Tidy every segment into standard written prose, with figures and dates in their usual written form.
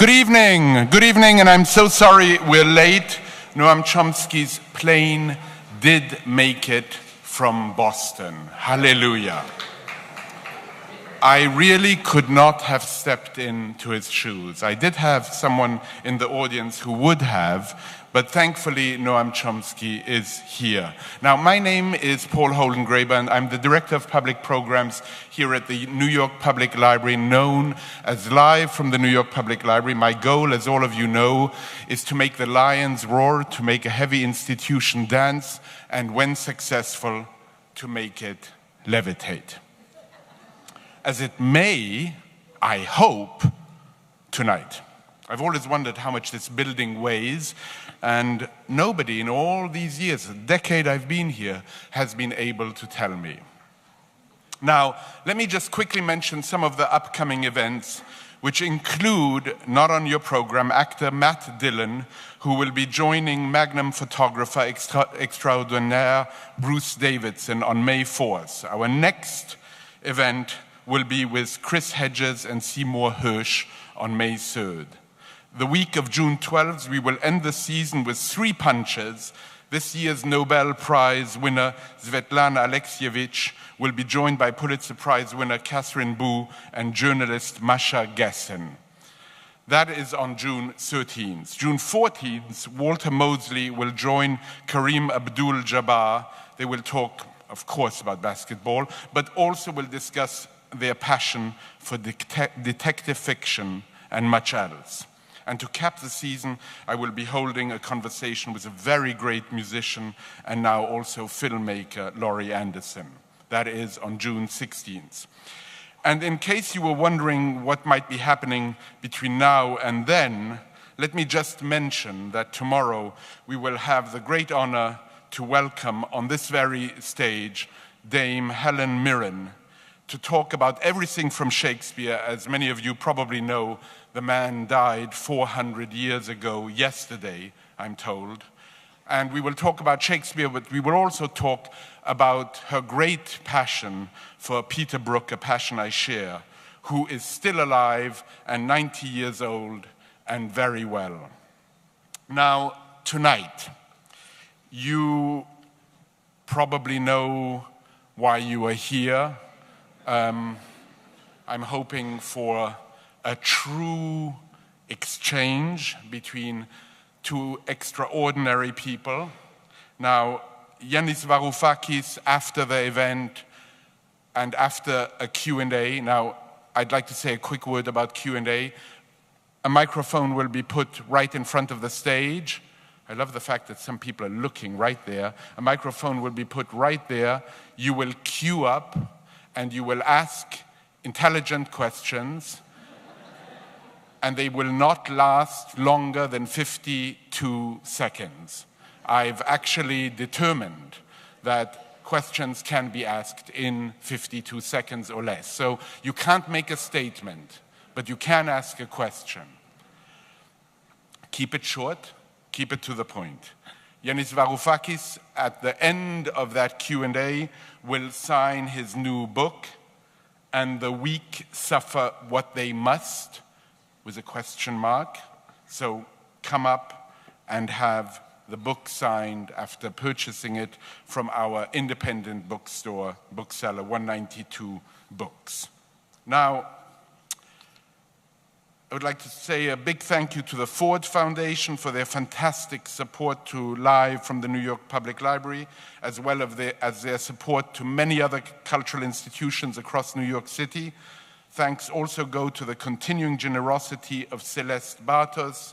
Good evening, and I'm so sorry we're late. Noam Chomsky's plane did make it from Boston. Hallelujah. I really could not have stepped into his shoes. I did have someone in the audience who would have, but thankfully Noam Chomsky is here. Now, my name is Paul Holdengraber, and I'm the Director of Public Programs here at the New York Public Library, known as Live from the New York Public Library. My goal, as all of you know, is to make the lions roar, to make a heavy institution dance, and when successful, to make it levitate. As it may, I hope, tonight. I've always wondered how much this building weighs, and nobody in all these years, a decade I've been here, has been able to tell me. Now, let me just quickly mention some of the upcoming events, which include, not on your program, actor Matt Dillon, who will be joining Magnum photographer extraordinaire Bruce Davidson on May 4th. Our next event will be with Chris Hedges and Seymour Hersh on May 3rd. The week of June 12th, we will end the season with 3 punches. This year's Nobel Prize winner, Svetlana Alexievich, will be joined by Pulitzer Prize winner Catherine Boo and journalist Masha Gessen. That is on June 13th. June 14th, Walter Mosley will join Kareem Abdul-Jabbar. They will talk, of course, about basketball, but also will discuss their passion for detective fiction and much else. And to cap the season, I will be holding a conversation with a very great musician and now also filmmaker, Laurie Anderson. That is on June 16th. And in case you were wondering what might be happening between now and then, let me just mention that tomorrow we will have the great honor to welcome on this very stage Dame Helen Mirren, to talk about everything from Shakespeare. As many of you probably know, the man died 400 years ago yesterday, I'm told. And we will talk about Shakespeare, but we will also talk about her great passion for Peter Brook, a passion I share, who is still alive and 90 years old and very well. Now, tonight, you probably know why you are here. I'm hoping for a true exchange between 2 extraordinary people. Now, Yanis Varoufakis, after the event and after a Q&A, now I'd like to say a quick word about Q&A. A microphone will be put right in front of the stage. I love the fact that some people are looking right there. A microphone will be put right there. You will queue up and you will ask intelligent questions, and they will not last longer than 52 seconds. I've actually determined that questions can be asked in 52 seconds or less. So you can't make a statement, but you can ask a question. Keep it short, keep it to the point. Yanis Varoufakis, at the end of that Q&A, will sign his new book, And the Weak Suffer What They Must, with a question mark. So come up and have the book signed after purchasing it from our independent bookstore, bookseller 192 Books. Now, I would like to say a big thank you to the Ford Foundation for their fantastic support to Live from the New York Public Library, as well as their support to many other cultural institutions across New York City. Thanks also go to the continuing generosity of Celeste Bartos,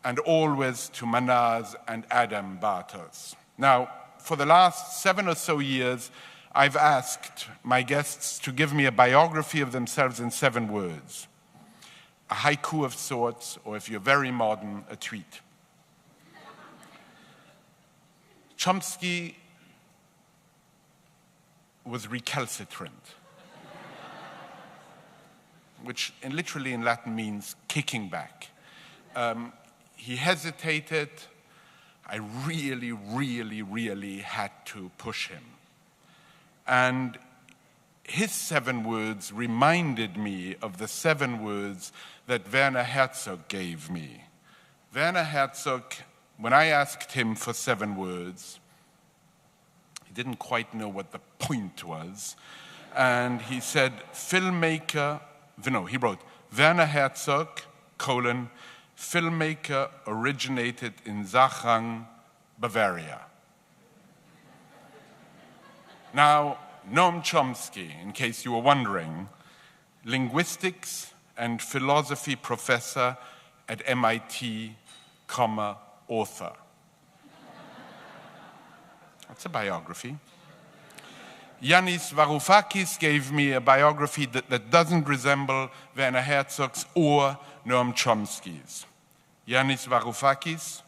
and always to Manaz and Adam Bartos. Now, for the last 7 or so years, I've asked my guests to give me a biography of themselves in 7 words. A haiku of sorts, or if you're very modern, a tweet. Chomsky was recalcitrant, which literally in Latin means kicking back. He hesitated. I really had to push him. And his 7 words reminded me of the 7 words that Werner Herzog gave me. Werner Herzog, when I asked him for 7 words, he didn't quite know what the point was. And he said, filmmaker, no, he wrote, Werner Herzog, filmmaker originated in Sachsen, Bavaria. Now, Noam Chomsky, in case you were wondering, linguistics and philosophy professor at MIT, author. That's a biography. Yanis Varoufakis gave me a biography that doesn't resemble Werner Herzog's or Noam Chomsky's. Yanis Varoufakis,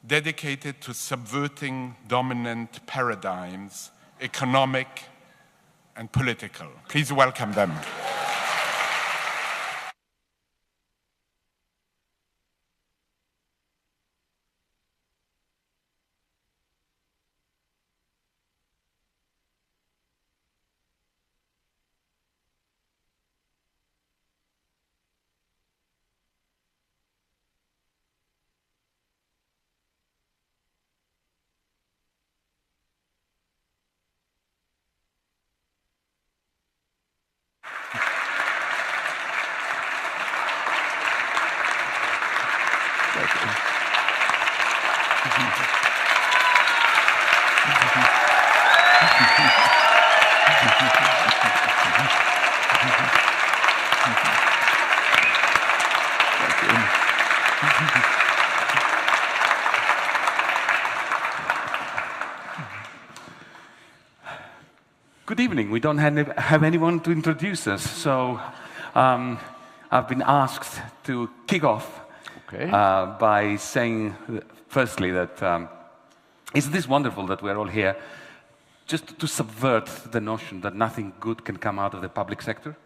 dedicated to subverting dominant paradigms, economic and political. Please welcome them. Good evening. We don't have anyone to introduce us, so I've been asked to kick off by saying, firstly, that isn't this wonderful that we're all here just to subvert the notion that nothing good can come out of the public sector?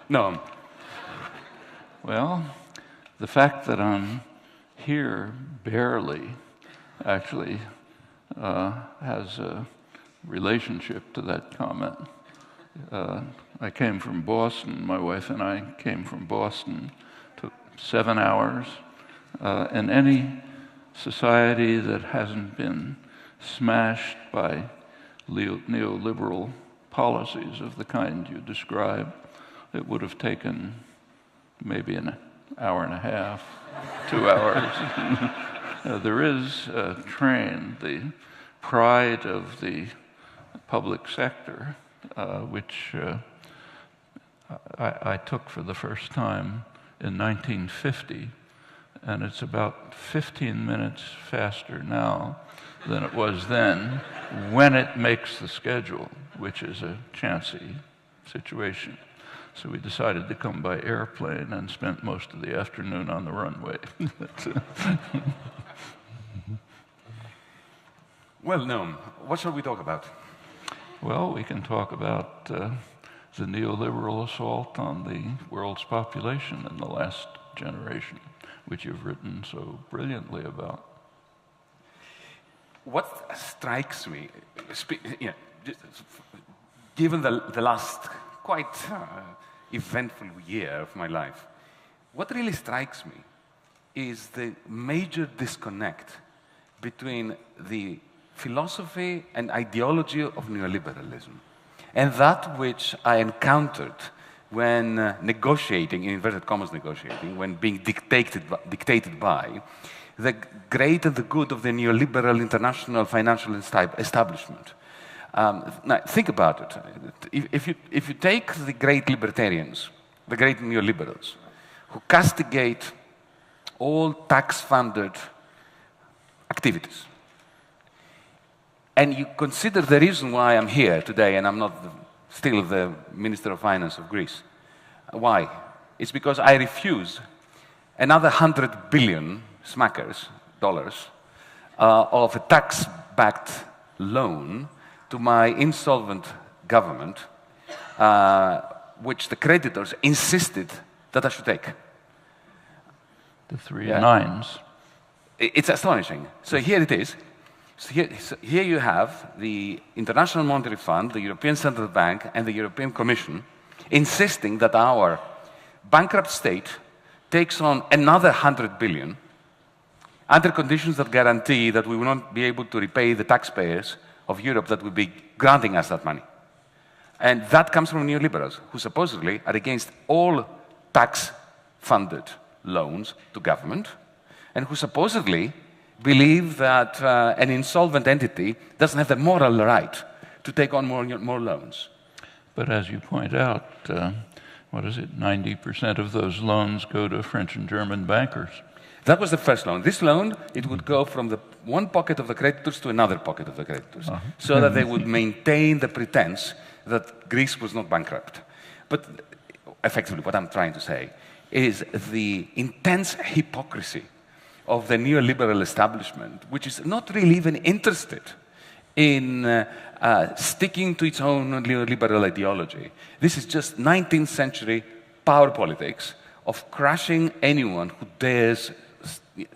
No. Well, the fact that I'm here barely actually has a relationship to that comment. I came from Boston. My wife and I came from Boston. Took 7 hours. In any society that hasn't been smashed by neoliberal policies of the kind you describe, it would have taken maybe an hour and a half, 2 hours. There is a train, the pride of the public sector, which I took for the first time in 1950, and it's about 15 minutes faster now than it was then when it makes the schedule, which is a chancy situation. So we decided to come by airplane and spent most of the afternoon on the runway. Well, Noam, what shall we talk about? Well, we can talk about the neoliberal assault on the world's population in the last generation, which you've written so brilliantly about. What strikes me, given the last quite eventful year of my life, what really strikes me is the major disconnect between the philosophy and ideology of neoliberalism and that which I encountered when negotiating, in inverted commas negotiating, when being dictated by the great and the good of the neoliberal international financial establishment. Now, think about it. If you take the great libertarians, the great neoliberals, who castigate all tax-funded activities, and you consider the reason why I'm here today and I'm not still the Minister of Finance of Greece. Why? It's because I refuse another 100 billion dollars of a tax-backed loan to my insolvent government, which the creditors insisted that I should take. The three nines. It's astonishing. So here it is. So here you have the International Monetary Fund, the European Central Bank, and the European Commission insisting that our bankrupt state takes on another 100 billion under conditions that guarantee that we will not be able to repay the taxpayers of Europe that will be granting us that money. And that comes from neoliberals, who supposedly are against all tax-funded loans to government, and who supposedly believe that an insolvent entity doesn't have the moral right to take on more loans. But as you point out, what is it, 90% of those loans go to French and German bankers. That was the first loan. This loan, it would go from the one pocket of the creditors to another pocket of the creditors, so that they would maintain the pretense that Greece was not bankrupt. But effectively, what I'm trying to say is the intense hypocrisy of the neoliberal establishment, which is not really even interested in sticking to its own neoliberal ideology. This is just 19th century power politics of crushing anyone who dares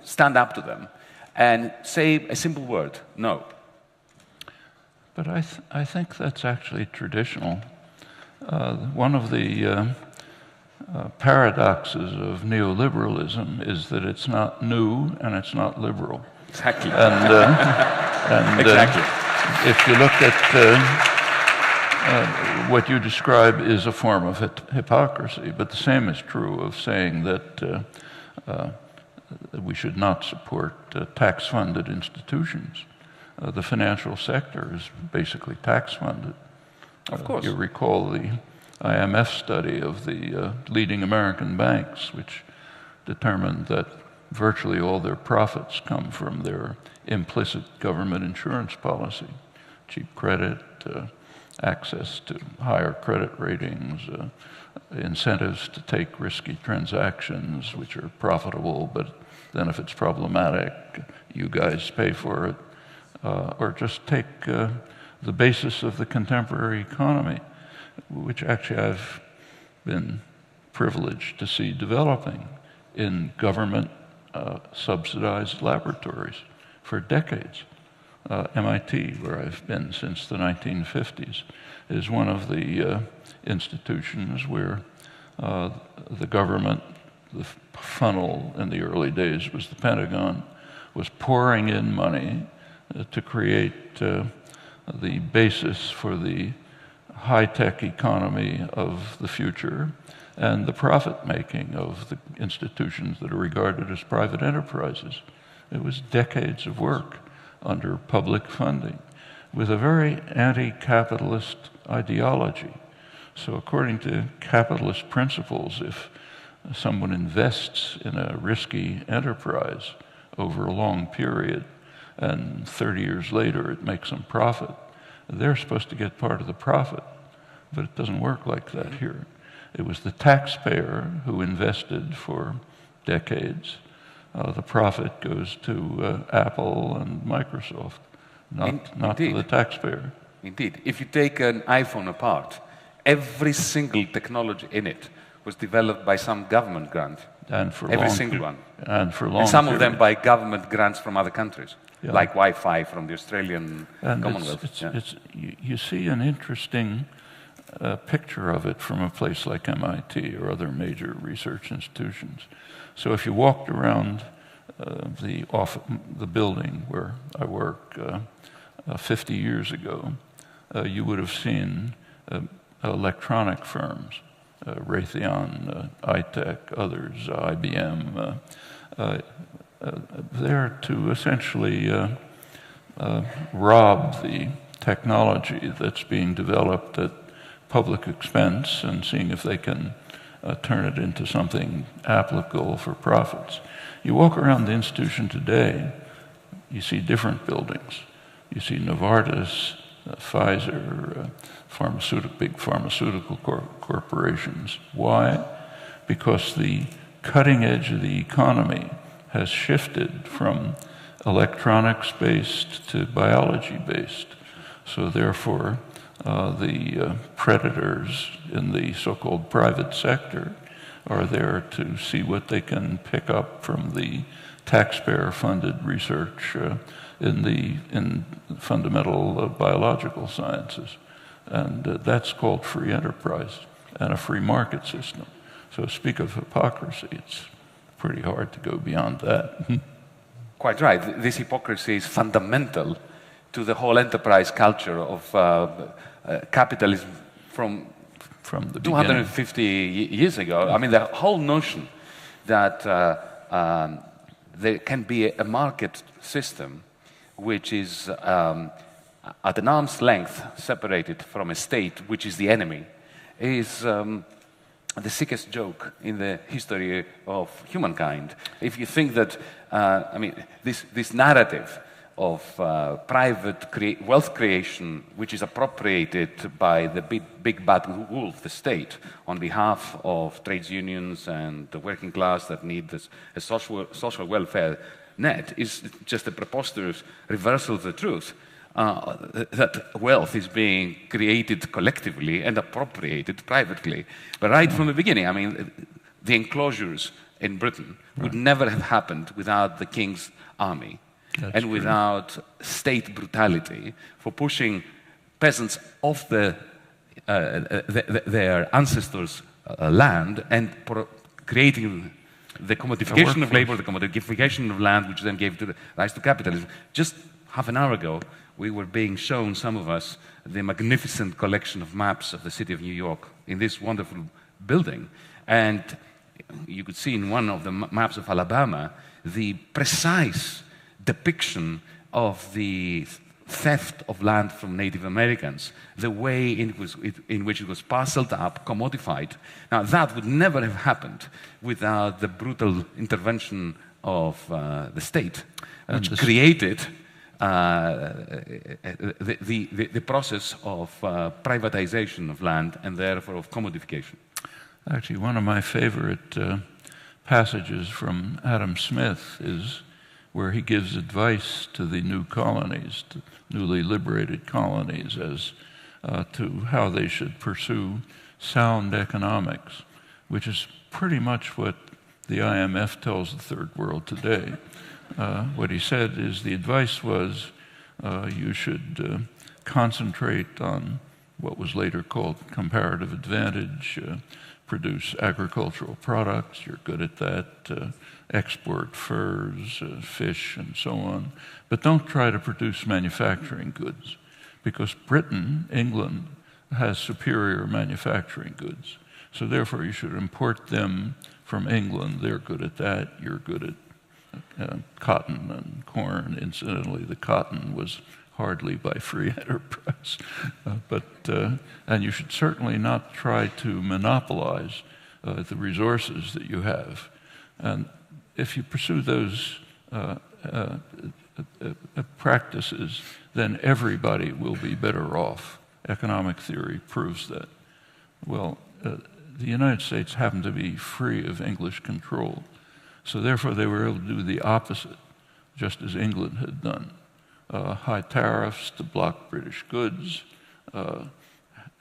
stand up to them and say a simple word, no. But I think that's actually traditional. One of the paradoxes of neoliberalism is that it's not new and it's not liberal. Exactly. And exactly. If you look at what you describe is a form of hypocrisy, but the same is true of saying that we should not support tax-funded institutions. The financial sector is basically tax-funded. Of course. You recall the IMF study of the leading American banks, which determined that virtually all their profits come from their implicit government insurance policy, cheap credit, access to higher credit ratings, incentives to take risky transactions which are profitable, but then if it's problematic, you guys pay for it. Or just take the basis of the contemporary economy, which actually I've been privileged to see developing in government subsidized laboratories for decades. MIT, where I've been since the 1950s, is one of the institutions where the government, the funnel in the early days was the Pentagon, was pouring in money to create the basis for the high-tech economy of the future and the profit-making of the institutions that are regarded as private enterprises. It was decades of work under public funding with a very anti-capitalist ideology. So according to capitalist principles, if someone invests in a risky enterprise over a long period and 30 years later it makes them profit, they're supposed to get part of the profit. But it doesn't work like that here. It was the taxpayer who invested for decades. The profit goes to Apple and Microsoft, not to the taxpayer. Indeed. If you take an iPhone apart, every single technology in it was developed by some government grant. And for every single one. And for long and some of them periods. by government grants from other countries, Yeah. like Wi-Fi from the Australian And Commonwealth. you see an interesting picture of it from a place like MIT or other major research institutions. So if you walked around the building where I work 50 years ago, you would have seen electronic firms, Raytheon, iTech, others, IBM, there to essentially rob the technology that's being developed at public expense and seeing if they can turn it into something applicable for profits. You walk around the institution today, you see different buildings. You see Novartis, Pfizer, big pharmaceutical corporations. Why? Because the cutting edge of the economy has shifted from electronics-based to biology-based. So therefore, the predators in the so-called private sector are there to see what they can pick up from the taxpayer-funded research in fundamental biological sciences. And that's called free enterprise and a free market system. So speak of hypocrisy, it's pretty hard to go beyond that. Quite right. This hypocrisy is fundamental to the whole enterprise culture of capitalism from the 250 years ago. I mean, the whole notion that there can be a market system which is at an arm's length separated from a state, which is the enemy, is the sickest joke in the history of humankind. If you think that, I mean, this narrative of private wealth creation, which is appropriated by the big bad wolf, the state, on behalf of trades unions and the working class that need a social welfare net, is just a preposterous reversal of the truth. That wealth is being created collectively and appropriated privately. But right from the beginning, I mean, the enclosures in Britain would never have happened without the king's army. That's true. Without state brutality for pushing peasants off their ancestors' land and creating the commodification of labor, the commodification of land, which then gave rise to capitalism. Just half an hour ago, we were being shown, some of us, the magnificent collection of maps of the city of New York in this wonderful building. And you could see in one of the maps of Alabama the precise depiction of the theft of land from Native Americans, the way in which it was parceled up, commodified. Now, that would never have happened without the brutal intervention of the state, which created the process of privatization of land and therefore of commodification. Actually, one of my favorite passages from Adam Smith is where he gives advice to the new colonies, to newly liberated colonies, as to how they should pursue sound economics, which is pretty much what the IMF tells the third world today. What he said is the advice was you should concentrate on what was later called comparative advantage, produce agricultural products, you're good at that, export furs, fish, and so on. But don't try to produce manufacturing goods, because Britain, England, has superior manufacturing goods. So therefore, you should import them from England. They're good at that. You're good at cotton and corn. Incidentally, the cotton was hardly by free enterprise. And you should certainly not try to monopolize the resources that you have. And if you pursue those practices, then everybody will be better off. Economic theory proves that. Well, the United States happened to be free of English control, so therefore they were able to do the opposite, just as England had done. High tariffs to block British goods,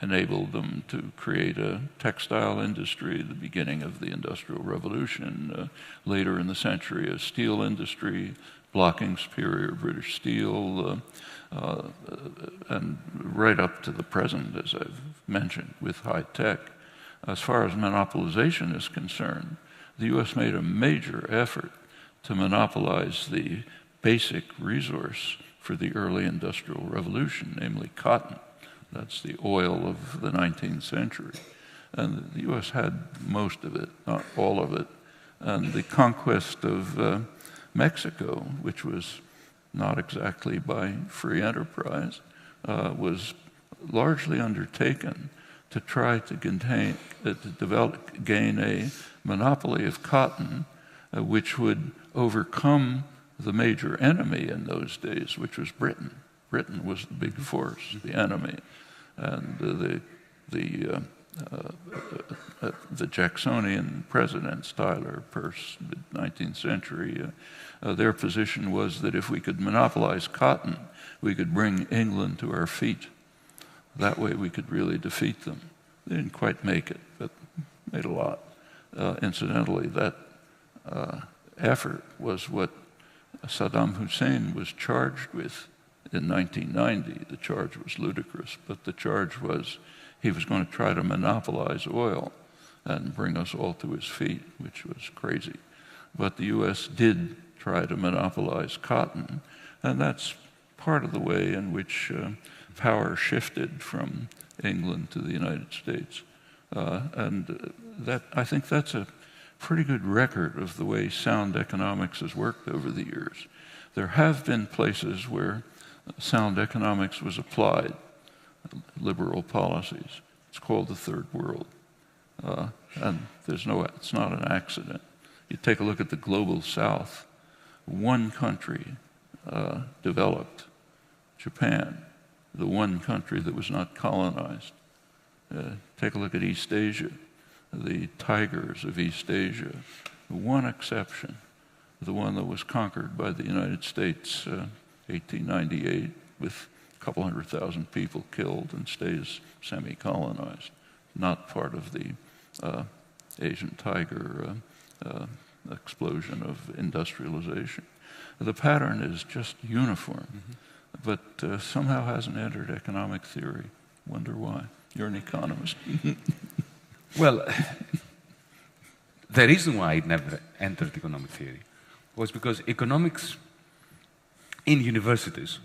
enabled them to create a textile industry, the beginning of the Industrial Revolution, later in the century a steel industry, blocking superior British steel, and right up to the present, as I've mentioned, with high tech. As far as monopolization is concerned, the U.S. made a major effort to monopolize the basic resource for the early Industrial Revolution, namely cotton. That's the oil of the 19th century. And the U.S. had most of it, not all of it. And the conquest of Mexico, which was not exactly by free enterprise, was largely undertaken to try to gain a monopoly of cotton, which would overcome the major enemy in those days, which was Britain. Britain was the big force, the enemy. And the Jacksonian presidents, Tyler, Peirce, mid-19th century, their position was that if we could monopolize cotton, we could bring England to our feet. That way we could really defeat them. They didn't quite make it, but made a lot. Incidentally, that effort was what Saddam Hussein was charged with in 1990. The charge was ludicrous, but the charge was he was going to try to monopolize oil and bring us all to his feet, which was crazy. But the U.S. did try to monopolize cotton, and that's part of the way in which power shifted from England to the United States. I think that's a pretty good record of the way sound economics has worked over the years. There have been places where sound economics was applied, liberal policies. It's called the Third World. And it's not an accident. You take a look at the global South. One country developed, Japan, the one country that was not colonized. Take a look at East Asia, the tigers of East Asia. One exception, the one that was conquered by the United States, 1898, with a couple 100,000 people killed and stays semi-colonized, not part of the Asian tiger explosion of industrialization. The pattern is just uniform, but somehow hasn't entered economic theory. Wonder why. You're an economist. Well, the reason why it never entered economic theory was because economics in universities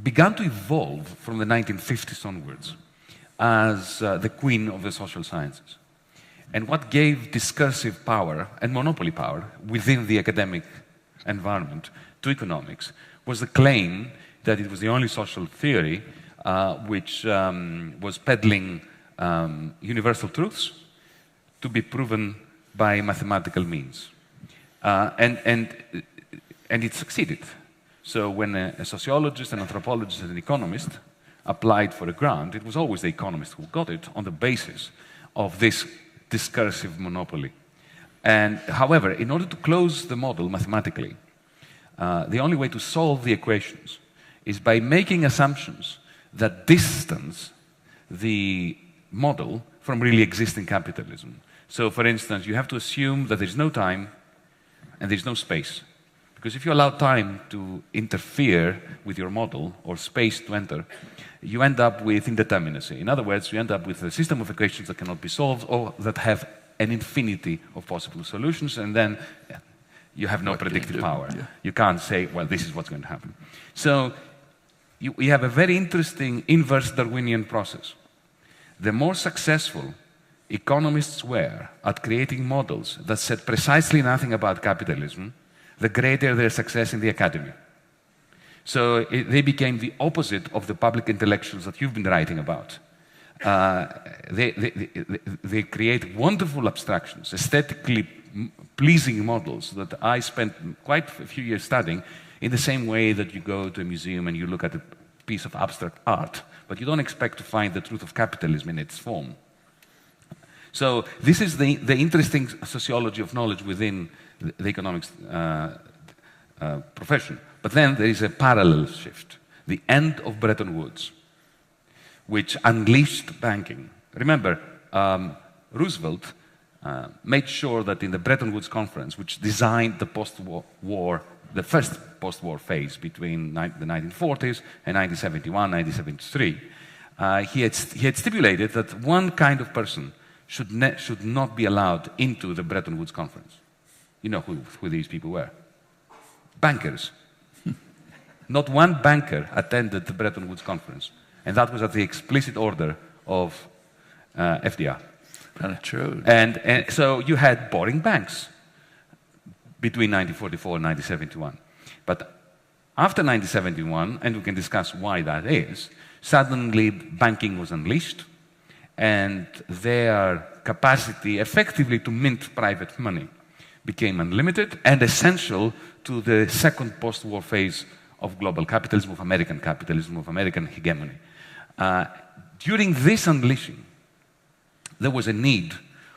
began to evolve from the 1950s onwards as the queen of the social sciences. And what gave discursive power and monopoly power within the academic environment to economics was the claim that it was the only social theory which was peddling universal truths to be proven by mathematical means. And it succeeded. So when a sociologist, an anthropologist, and an economist applied for a grant, it was always the economist who got it on the basis of this discursive monopoly. And however, in order to close the model mathematically, the only way to solve the equations is by making assumptions that distance the model from really existing capitalism. So, for instance, you have to assume that there's no time and there's no space. Because if you allow time to interfere with your model or space to enter, you end up with indeterminacy. In other words, you end up with a system of equations that cannot be solved or that have an infinity of possible solutions, and then you have no predictive power. Yeah. You can't say, well, this is what's going to happen. So we have a very interesting inverse Darwinian process. The more successful economists were at creating models that said precisely nothing about capitalism, the greater their success in the academy. So they became the opposite of the public intellectuals that you've been writing about. They create wonderful abstractions, aesthetically pleasing models that I spent quite a few years studying, in the same way that you go to a museum and you look at a piece of abstract art, but you don't expect to find the truth of capitalism in its form. So this is the interesting sociology of knowledge within the economics profession. But then there is a parallel shift, the end of Bretton Woods, which unleashed banking. Remember, Roosevelt made sure that in the Bretton Woods Conference, which designed the post-war, the first post-war phase between the 1940s and 1971, 1973, he had stipulated that one kind of person should not be allowed into the Bretton Woods Conference. You know who these people were? Bankers. Not one banker attended the Bretton Woods Conference, and that was at the explicit order of FDR. True. And so you had boring banks between 1944 and 1971. But after 1971, and we can discuss why that is, suddenly banking was unleashed, and their capacity effectively to mint private money became unlimited and essential to the second post-war phase of global capitalism, of American hegemony. During this unleashing, there was a need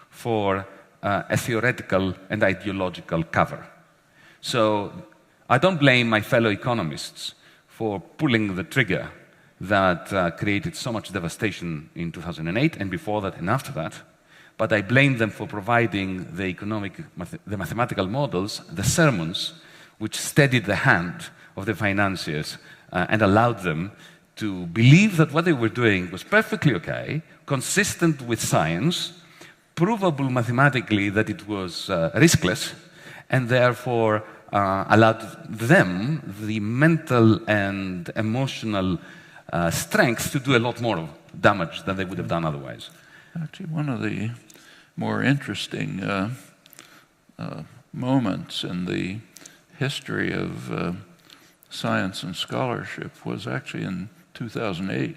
for a theoretical and ideological cover. So I don't blame my fellow economists for pulling the trigger that created so much devastation in 2008 and before that and after that. but I blamed them for providing the mathematical models, the sermons, which steadied the hand of the financiers and allowed them to believe that what they were doing was perfectly okay, consistent with science, provable mathematically that it was riskless, and therefore allowed them the mental and emotional strength to do a lot more damage than they would have done otherwise. Actually, one of the more interesting moments in the history of science and scholarship was actually in 2008.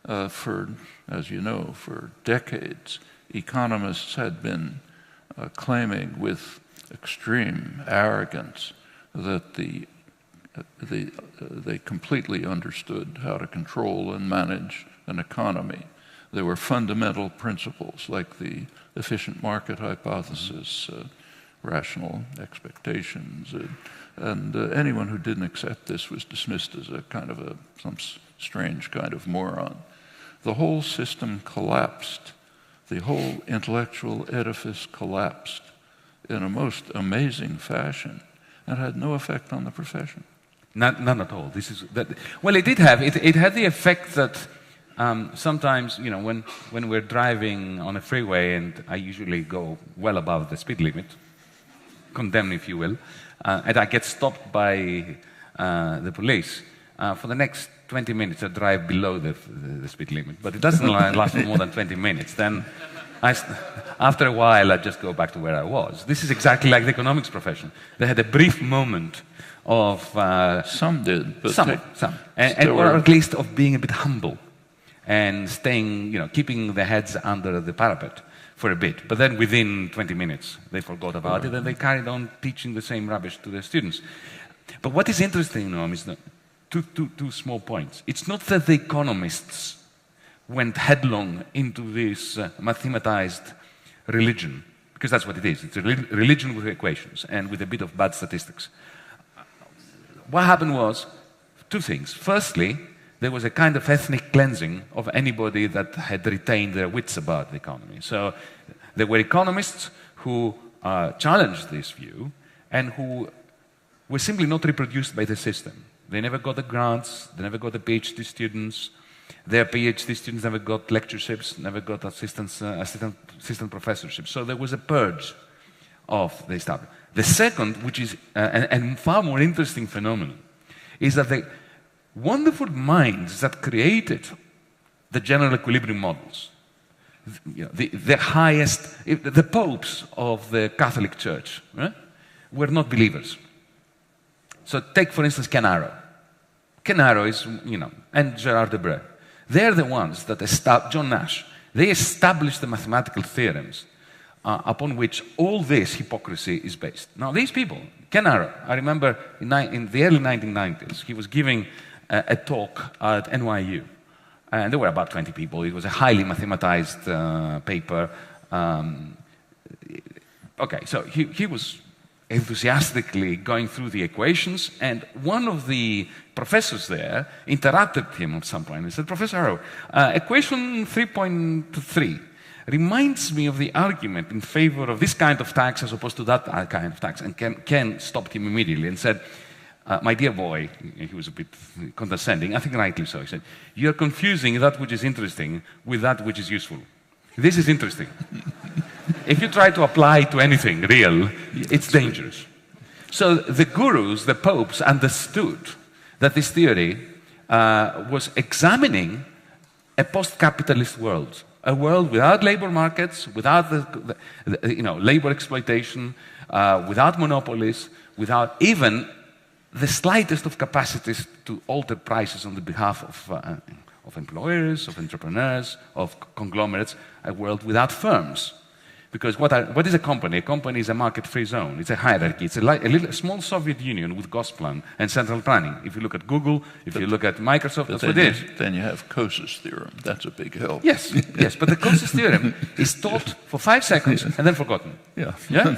As you know, for decades, economists had been claiming with extreme arrogance that they completely understood how to control and manage an economy. There were fundamental principles like the efficient market hypothesis, rational expectations, and anyone who didn't accept this was dismissed as a kind of some strange kind of moron. The whole system collapsed. The whole intellectual edifice collapsed in a most amazing fashion and had no effect on the profession. None at all. Well, it did have. It had the effect that sometimes, you know, when we're driving on a freeway, and I usually go well above the speed limit, condemned if you will, and I get stopped by the police, for the next 20 minutes I drive below the speed limit. But it doesn't last for more than 20 minutes. Then, after a while, I just go back to where I was. This is exactly like the economics profession. They had a brief moment of... some did, but... Some. Or at least of being a bit humble and staying, you know, keeping their heads under the parapet for a bit. But then within 20 minutes, they forgot about it and they carried on teaching the same rubbish to their students. But what is interesting, Noam, is that two small points. It's not that the economists went headlong into this mathematized religion, because that's what it is. It's a religion with equations and with a bit of bad statistics. What happened was two things. Firstly, there was a kind of ethnic cleansing of anybody that had retained their wits about the economy. So there were economists who challenged this view and who were simply not reproduced by the system. They never got the grants, they never got the PhD students, their PhD students never got lectureships, never got assistant professorships. So there was a purge of the establishment. The second, which is a far more interesting phenomenon, is that the wonderful minds that created the general equilibrium models, you know, the highest, the popes of the Catholic Church, were not believers. So take, for instance, Ken Arrow. Ken Arrow is, you know, and Gerard Debreu. They're the ones that John Nash, they established the mathematical theorems upon which all this hypocrisy is based. Now, these people, Ken Arrow, I remember in the early 1990s, he was giving a talk at NYU. And there were about 20 people. It was a highly mathematized paper. Okay, so he was enthusiastically going through the equations, and one of the professors there interrupted him at some point and said, "Professor Arrow, equation 3.3 reminds me of the argument in favor of this kind of tax as opposed to that kind of tax." And Ken stopped him immediately and said, "My dear boy," he was a bit condescending, I think rightly so, he said, "you're confusing that which is interesting with that which is useful. This is interesting. If you try to apply it to anything real, it's dangerous." So the gurus, the popes, understood that this theory was examining a post-capitalist world, a world without labor markets, without labor exploitation, without monopolies, without even the slightest of capacities to alter prices on the behalf of employers, of entrepreneurs, of conglomerates, a world without firms. Because what is a company? A company is a market-free zone. It's a hierarchy. It's a small Soviet Union with Gosplan and central planning. If you look at Google, if you look at Microsoft, that's what it is. Then you have Cose's theorem. That's a big help. Yes, yes. But the Cose's theorem is taught for 5 seconds and then forgotten. Yeah. Yeah?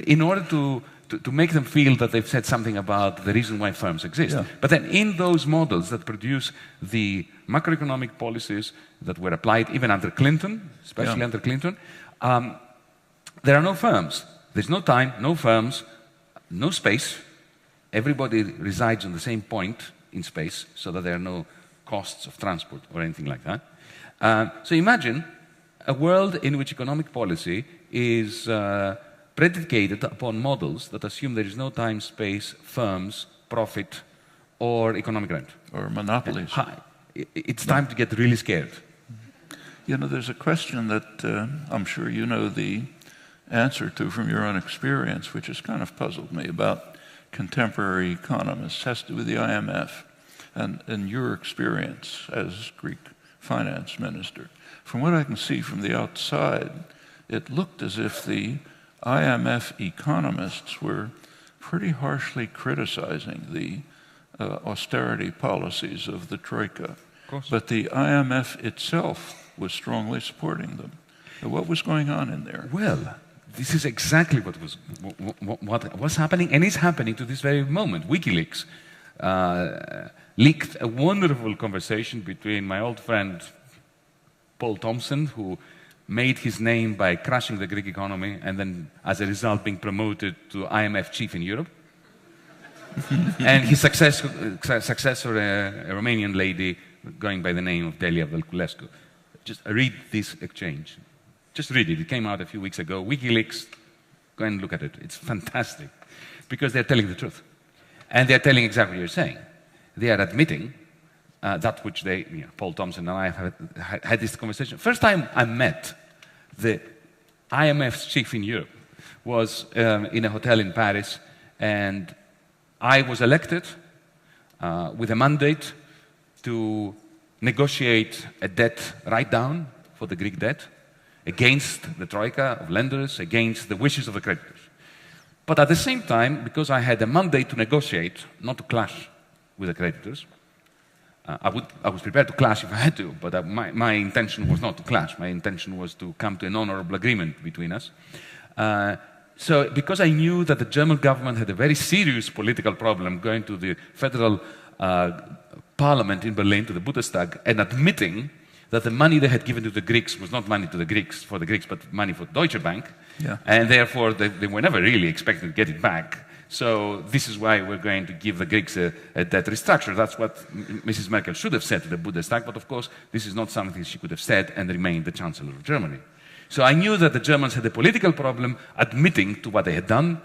In order to to make them feel that they've said something about the reason why firms exist. Yeah. But then in those models that produce the macroeconomic policies that were applied even under Clinton, especially under Clinton, there are no firms. There's no time, no firms, no space. Everybody resides on the same point in space so that there are no costs of transport or anything like that. So imagine a world in which economic policy is predicated upon models that assume there is no time, space, firms, profit, or economic rent. Or monopolies. It's time to get really scared. You know, there's a question that I'm sure you know the answer to from your own experience, which has kind of puzzled me about contemporary economists. It has to do with the IMF and your experience as Greek finance minister. From what I can see from the outside, it looked as if the IMF economists were pretty harshly criticizing the austerity policies of the Troika. But the IMF itself was strongly supporting them. What was going on in there? Well, this is exactly what was happening, and is happening to this very moment. WikiLeaks leaked a wonderful conversation between my old friend Paul Thompson, who made his name by crashing the Greek economy and then, as a result, being promoted to IMF chief in Europe. And his successor, a Romanian lady going by the name of Delia Velculescu. Just read this exchange. Just read it. It came out a few weeks ago. WikiLeaks, go and look at it. It's fantastic because they're telling the truth. And they're telling exactly what you're saying. They are admitting that which they, Paul Thompson and I have had this conversation. First time I met the IMF's chief in Europe was in a hotel in Paris, and I was elected with a mandate to negotiate a debt write-down for the Greek debt against the troika of lenders, against the wishes of the creditors. But at the same time, because I had a mandate to negotiate, not to clash with the creditors, I was prepared to clash if I had to, but my intention was not to clash. My intention was to come to an honorable agreement between us. So because I knew that the German government had a very serious political problem going to the federal parliament in Berlin, to the Bundestag, and admitting that the money they had given to the Greeks was not money to the Greeks, for the Greeks, but money for Deutsche Bank, and therefore they were never really expecting to get it back. So this is why we're going to give the Greeks a debt restructure. That's what Mrs. Merkel should have said to the Bundestag, but of course this is not something she could have said and remained the Chancellor of Germany. So I knew that the Germans had a political problem admitting to what they had done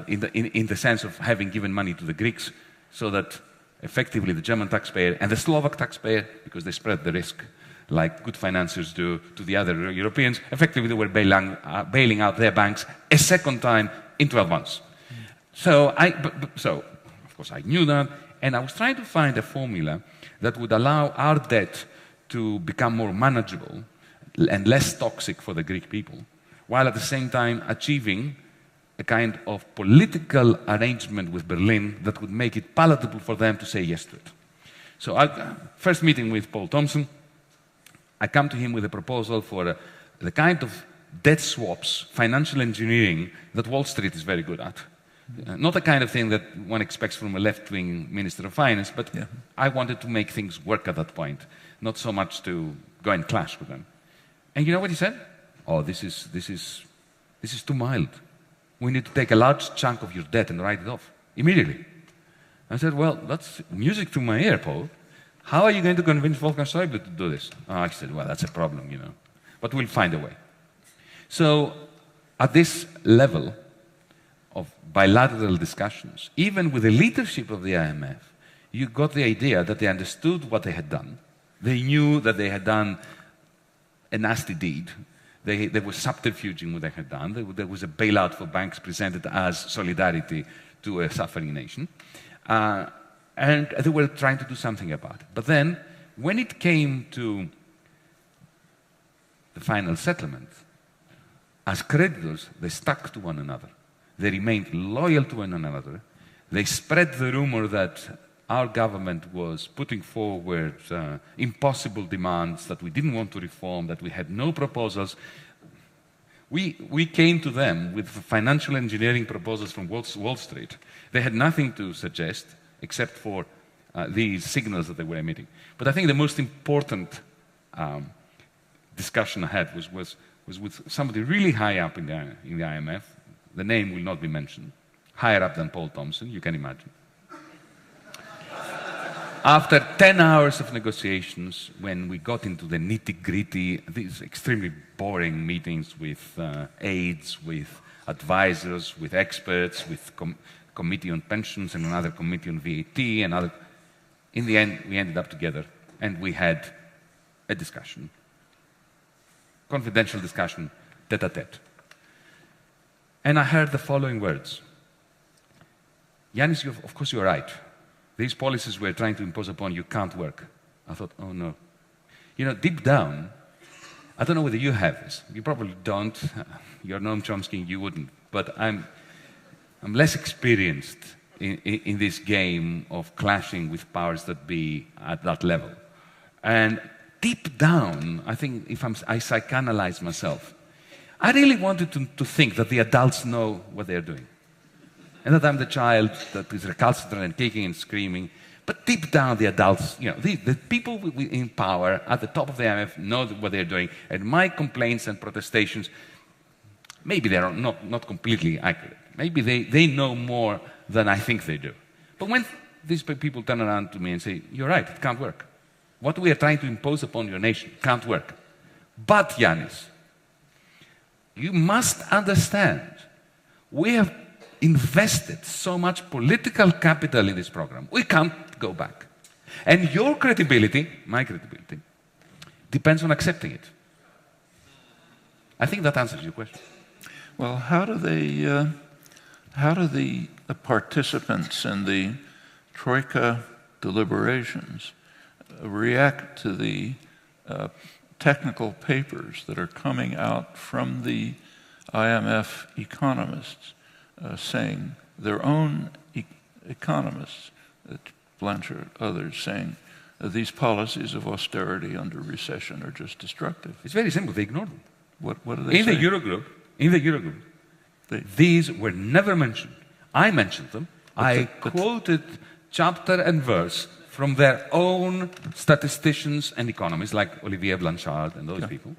in the sense of having given money to the Greeks, so that effectively the German taxpayer and the Slovak taxpayer, because they spread the risk like good financiers do to the other Europeans, effectively they were bailing out their banks a second time in 12 months. So, of course, I knew that, and I was trying to find a formula that would allow our debt to become more manageable and less toxic for the Greek people, while at the same time achieving a kind of political arrangement with Berlin that would make it palatable for them to say yes to it. So, first meeting with Paul Thompson, I come to him with a proposal for the kind of debt swaps, financial engineering that Wall Street is very good at. Not the kind of thing that one expects from a left-wing Minister of Finance, but I wanted to make things work at that point, not so much to go and clash with them. And you know what he said? Oh, this is too mild. We need to take a large chunk of your debt and write it off immediately. I said, well, that's music to my ear, Paul. How are you going to convince Wolfgang Schäuble to do this? Oh, he said, well, that's a problem, but we'll find a way. So at this level of bilateral discussions, even with the leadership of the IMF, you got the idea that they understood what they had done. They knew that they had done a nasty deed. They were subterfuging what they had done. There was a bailout for banks presented as solidarity to a suffering nation. And they were trying to do something about it. But then, when it came to the final settlement, as creditors, they stuck to one another. They remained loyal to one another. They spread the rumor that our government was putting forward impossible demands, that we didn't want to reform, that we had no proposals. We came to them with financial engineering proposals from Wall Street. They had nothing to suggest except for these signals that they were emitting. But I think the most important discussion I had was with somebody really high up in the IMF. The name will not be mentioned. Higher up than Paul Thompson, you can imagine. After 10 hours of negotiations, when we got into the nitty-gritty, these extremely boring meetings with aides, with advisors, with experts, with committee on pensions and another committee on VAT and other... In the end, we ended up together and we had a discussion, confidential discussion, tête-à-tête. And I heard the following words. Yanis, of course you're right. These policies we're trying to impose upon you can't work. I thought, oh no. You know, deep down, I don't know whether you have this. You probably don't. You're Noam Chomsky, you wouldn't. But I'm less experienced in this game of clashing with powers that be at that level. And deep down, I think if I psychoanalyze myself, I really wanted to think that the adults know what they're doing. And that I'm the child that is recalcitrant and kicking and screaming. But deep down, the adults, you know, the people in power at the top of the IMF know what they're doing. And my complaints and protestations, maybe they're not completely accurate. Maybe they know more than I think they do. But when these people turn around to me and say, you're right, it can't work. What we are trying to impose upon your nation can't work. But, Yanis, you must understand, we have invested so much political capital in this program. We can't go back. And your credibility, my credibility, depends on accepting it. I think that answers your question. Well, how do the participants in the Troika deliberations react to the technical papers that are coming out from the IMF economists saying, their own economists, Blanchard, others saying, these policies of austerity under recession are just destructive? It's very simple, they ignored them. What do they say? In the Eurogroup, these were never mentioned. I mentioned them. I quoted chapter and verse from their own statisticians and economists, like Olivier Blanchard and those people.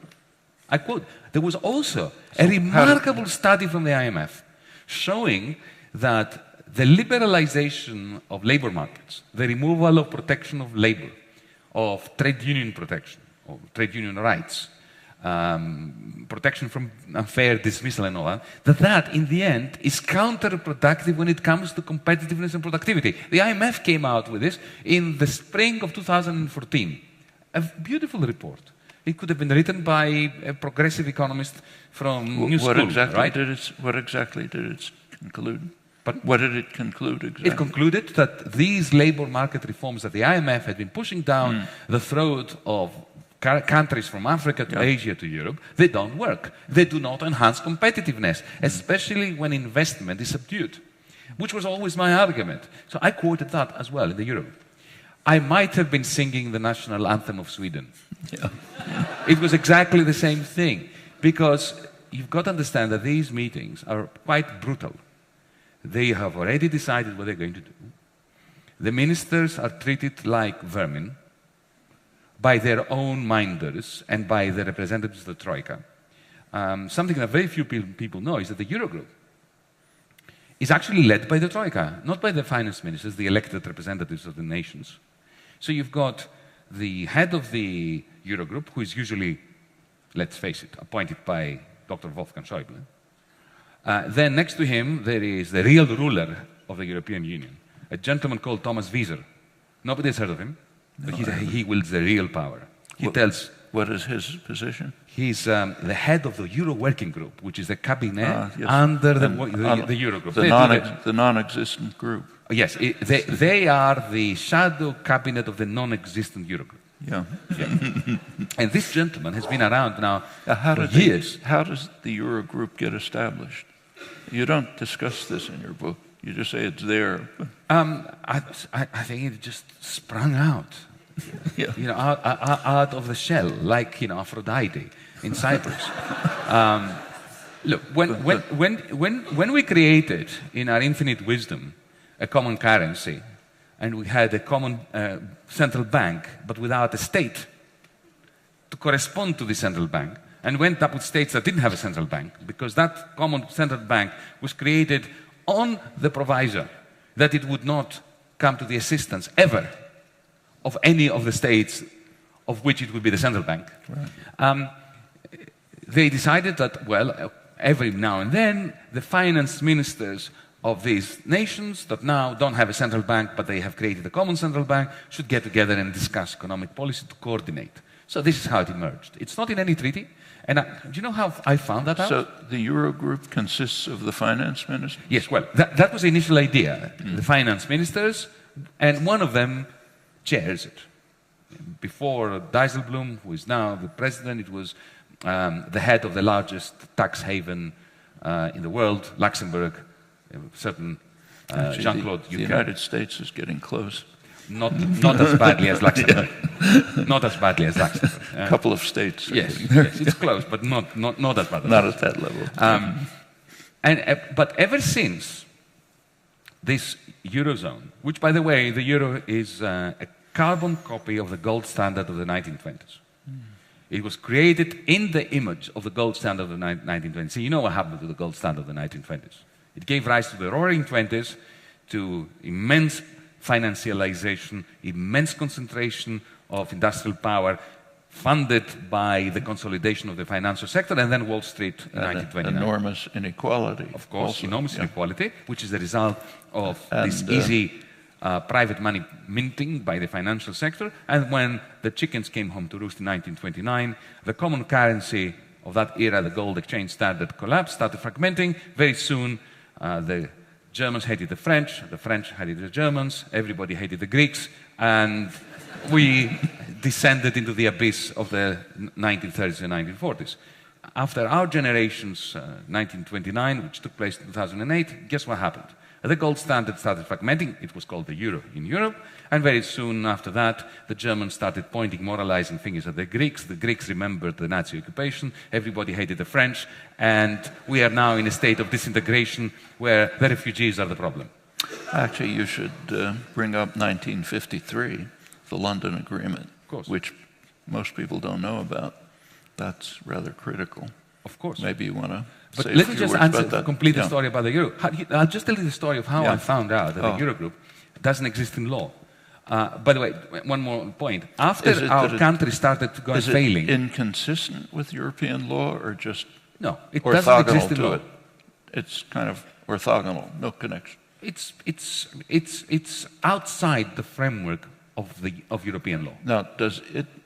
I quote. There was also a remarkable study from the IMF showing that the liberalization of labor markets, the removal of protection of labor, of trade union protection, of trade union rights, protection from unfair dismissal and all that in the end is counterproductive when it comes to competitiveness and productivity. The IMF came out with this in the spring of 2014. A beautiful report. It could have been written by a progressive economist from New School, right? What exactly did it conclude? But what did it conclude exactly? It concluded that these labor market reforms that the IMF had been pushing down the throat of countries from Africa to Asia to Europe, they don't work. They do not enhance competitiveness, especially when investment is subdued, which was always my argument. So I quoted that as well in the Eurogroup. I might have been singing the national anthem of Sweden. It was exactly the same thing, because you've got to understand that these meetings are quite brutal. They have already decided what they're going to do. The ministers are treated like vermin by their own minders and by the representatives of the Troika. Something that very few people know is that the Eurogroup is actually led by the Troika, not by the finance ministers, the elected representatives of the nations. So you've got the head of the Eurogroup, who is usually, let's face it, appointed by Dr. Wolfgang Schäuble. Then next to him, there is the real ruler of the European Union, a gentleman called Thomas Wieser. Nobody has heard of him, but he wields the real power. He tells... What is his position? He's the head of the Euro Working Group, which is the cabinet under the Eurogroup. The non-existent group. Yes, they are the shadow cabinet of the non-existent Eurogroup. Yeah. And this gentleman has been around now for years. How does the Eurogroup get established? You don't discuss this in your book. You just say it's there. I think it just sprung out. You know, out of the shell, like, you know, Aphrodite in Cyprus. Look, when we created, in our infinite wisdom, a common currency, and we had a common central bank, but without a state to correspond to the central bank, and went up with states that didn't have a central bank, because that common central bank was created on the proviso that it would not come to the assistance, ever, of any of the states of which it would be the central bank. Right. They decided that, well, every now and then, the finance ministers of these nations that now don't have a central bank, but they have created a common central bank, should get together and discuss economic policy to coordinate. So this is how it emerged. It's not in any treaty. And do you know how I found that out? So the Eurogroup consists of the finance ministers? Yes, well, that was the initial idea. The finance ministers, and one of them chairs it. Before Dijsselbloem, who is now the president, it was the head of the largest tax haven in the world, Luxembourg, certain Jean-Claude Juncker. The United States is getting close. Not as badly as Luxembourg. Not as badly as Luxembourg. A couple of states. Yes, it's close, but not as bad. Not at that level. But ever since this Eurozone, which, by the way, the Euro is a carbon copy of the gold standard of the 1920s. It was created in the image of the gold standard of the 1920s. So you know what happened to the gold standard of the 1920s. It gave rise to the roaring 20s, to immense financialization, immense concentration of industrial power, funded by the consolidation of the financial sector, and then Wall Street in 1929. Enormous inequality. Of course, also, enormous inequality, which is the result of this easy private money minting by the financial sector. And when the chickens came home to roost in 1929, the common currency of that era, the gold exchange standard, collapsed, started fragmenting. Very soon, the Germans hated the French hated the Germans, everybody hated the Greeks, and we descended into the abyss of the 1930s and 1940s. After our generation's 1929, which took place in 2008, guess what happened? The gold standard started fragmenting. It was called the euro in Europe. And very soon after that, the Germans started pointing moralizing fingers at the Greeks. The Greeks remembered the Nazi occupation. Everybody hated the French. And we are now in a state of disintegration where the refugees are the problem. Actually, you should bring up 1953, the London Agreement, which most people don't know about. That's rather critical. Of course. Maybe you want to But say let a me few just words answer about that. to complete the story about the Euro. I'll just tell you the story of how I found out that the Eurogroup doesn't exist in law. By the way, one more point. After our country started to go failing... Is it inconsistent with European law or just no, it doesn't exist in law. It's kind of orthogonal, no connection. It's outside the framework of European law. Now,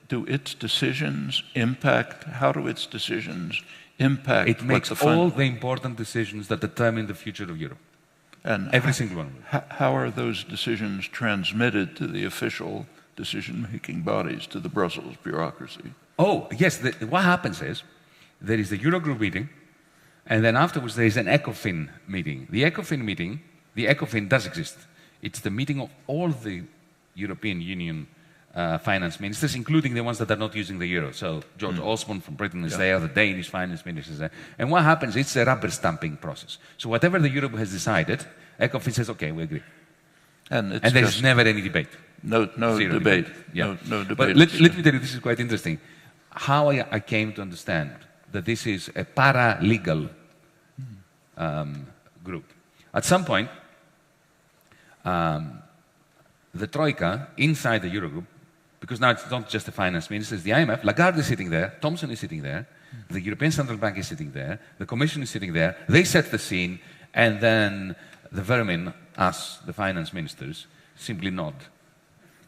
do its decisions impact, how do its decisions impact? It makes all the important decisions that determine the future of Europe. And every single one of them. How are those decisions transmitted to the official decision-making bodies, to the Brussels bureaucracy? Oh, yes. What happens is there is the Eurogroup meeting, and then afterwards there is an ECOFIN meeting. The ECOFIN does exist. It's the meeting of all the European Union finance ministers, including the ones that are not using the euro. So George Osborne from Britain is there, the Danish finance minister is there. And what happens, it's a rubber stamping process. So whatever the Europe has decided, ECOFIN says, okay, we agree. And there's never any debate. No debate. Yeah. No debate. But let me tell you, this is quite interesting. How I came to understand that this is a paralegal group. At some point, the Troika inside the Eurogroup, because now it's not just the finance minister, it's the IMF, Lagarde is sitting there, Thompson is sitting there, the European Central Bank is sitting there, the Commission is sitting there, they set the scene, and then the vermin, us, the finance ministers, simply nod.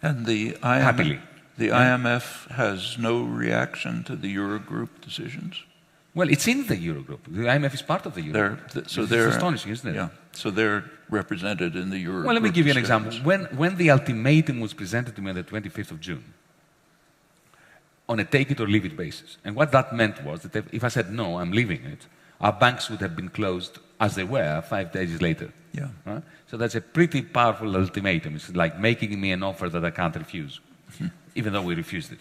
And the IMF, happily. The IMF has no reaction to the Eurogroup decisions? Well, it's in the Eurogroup. The IMF is part of the Eurogroup. It's astonishing, isn't it? Yeah. So they're represented in the Eurogroup. Well, let me give you an example. When the ultimatum was presented to me on the 25th of June, on a take-it-or-leave-it basis, and what that meant was that if I said, no, I'm leaving it, our banks would have been closed as they were 5 days later. Yeah. Right? So that's a pretty powerful ultimatum. It's like making me an offer that I can't refuse, even though we refused it.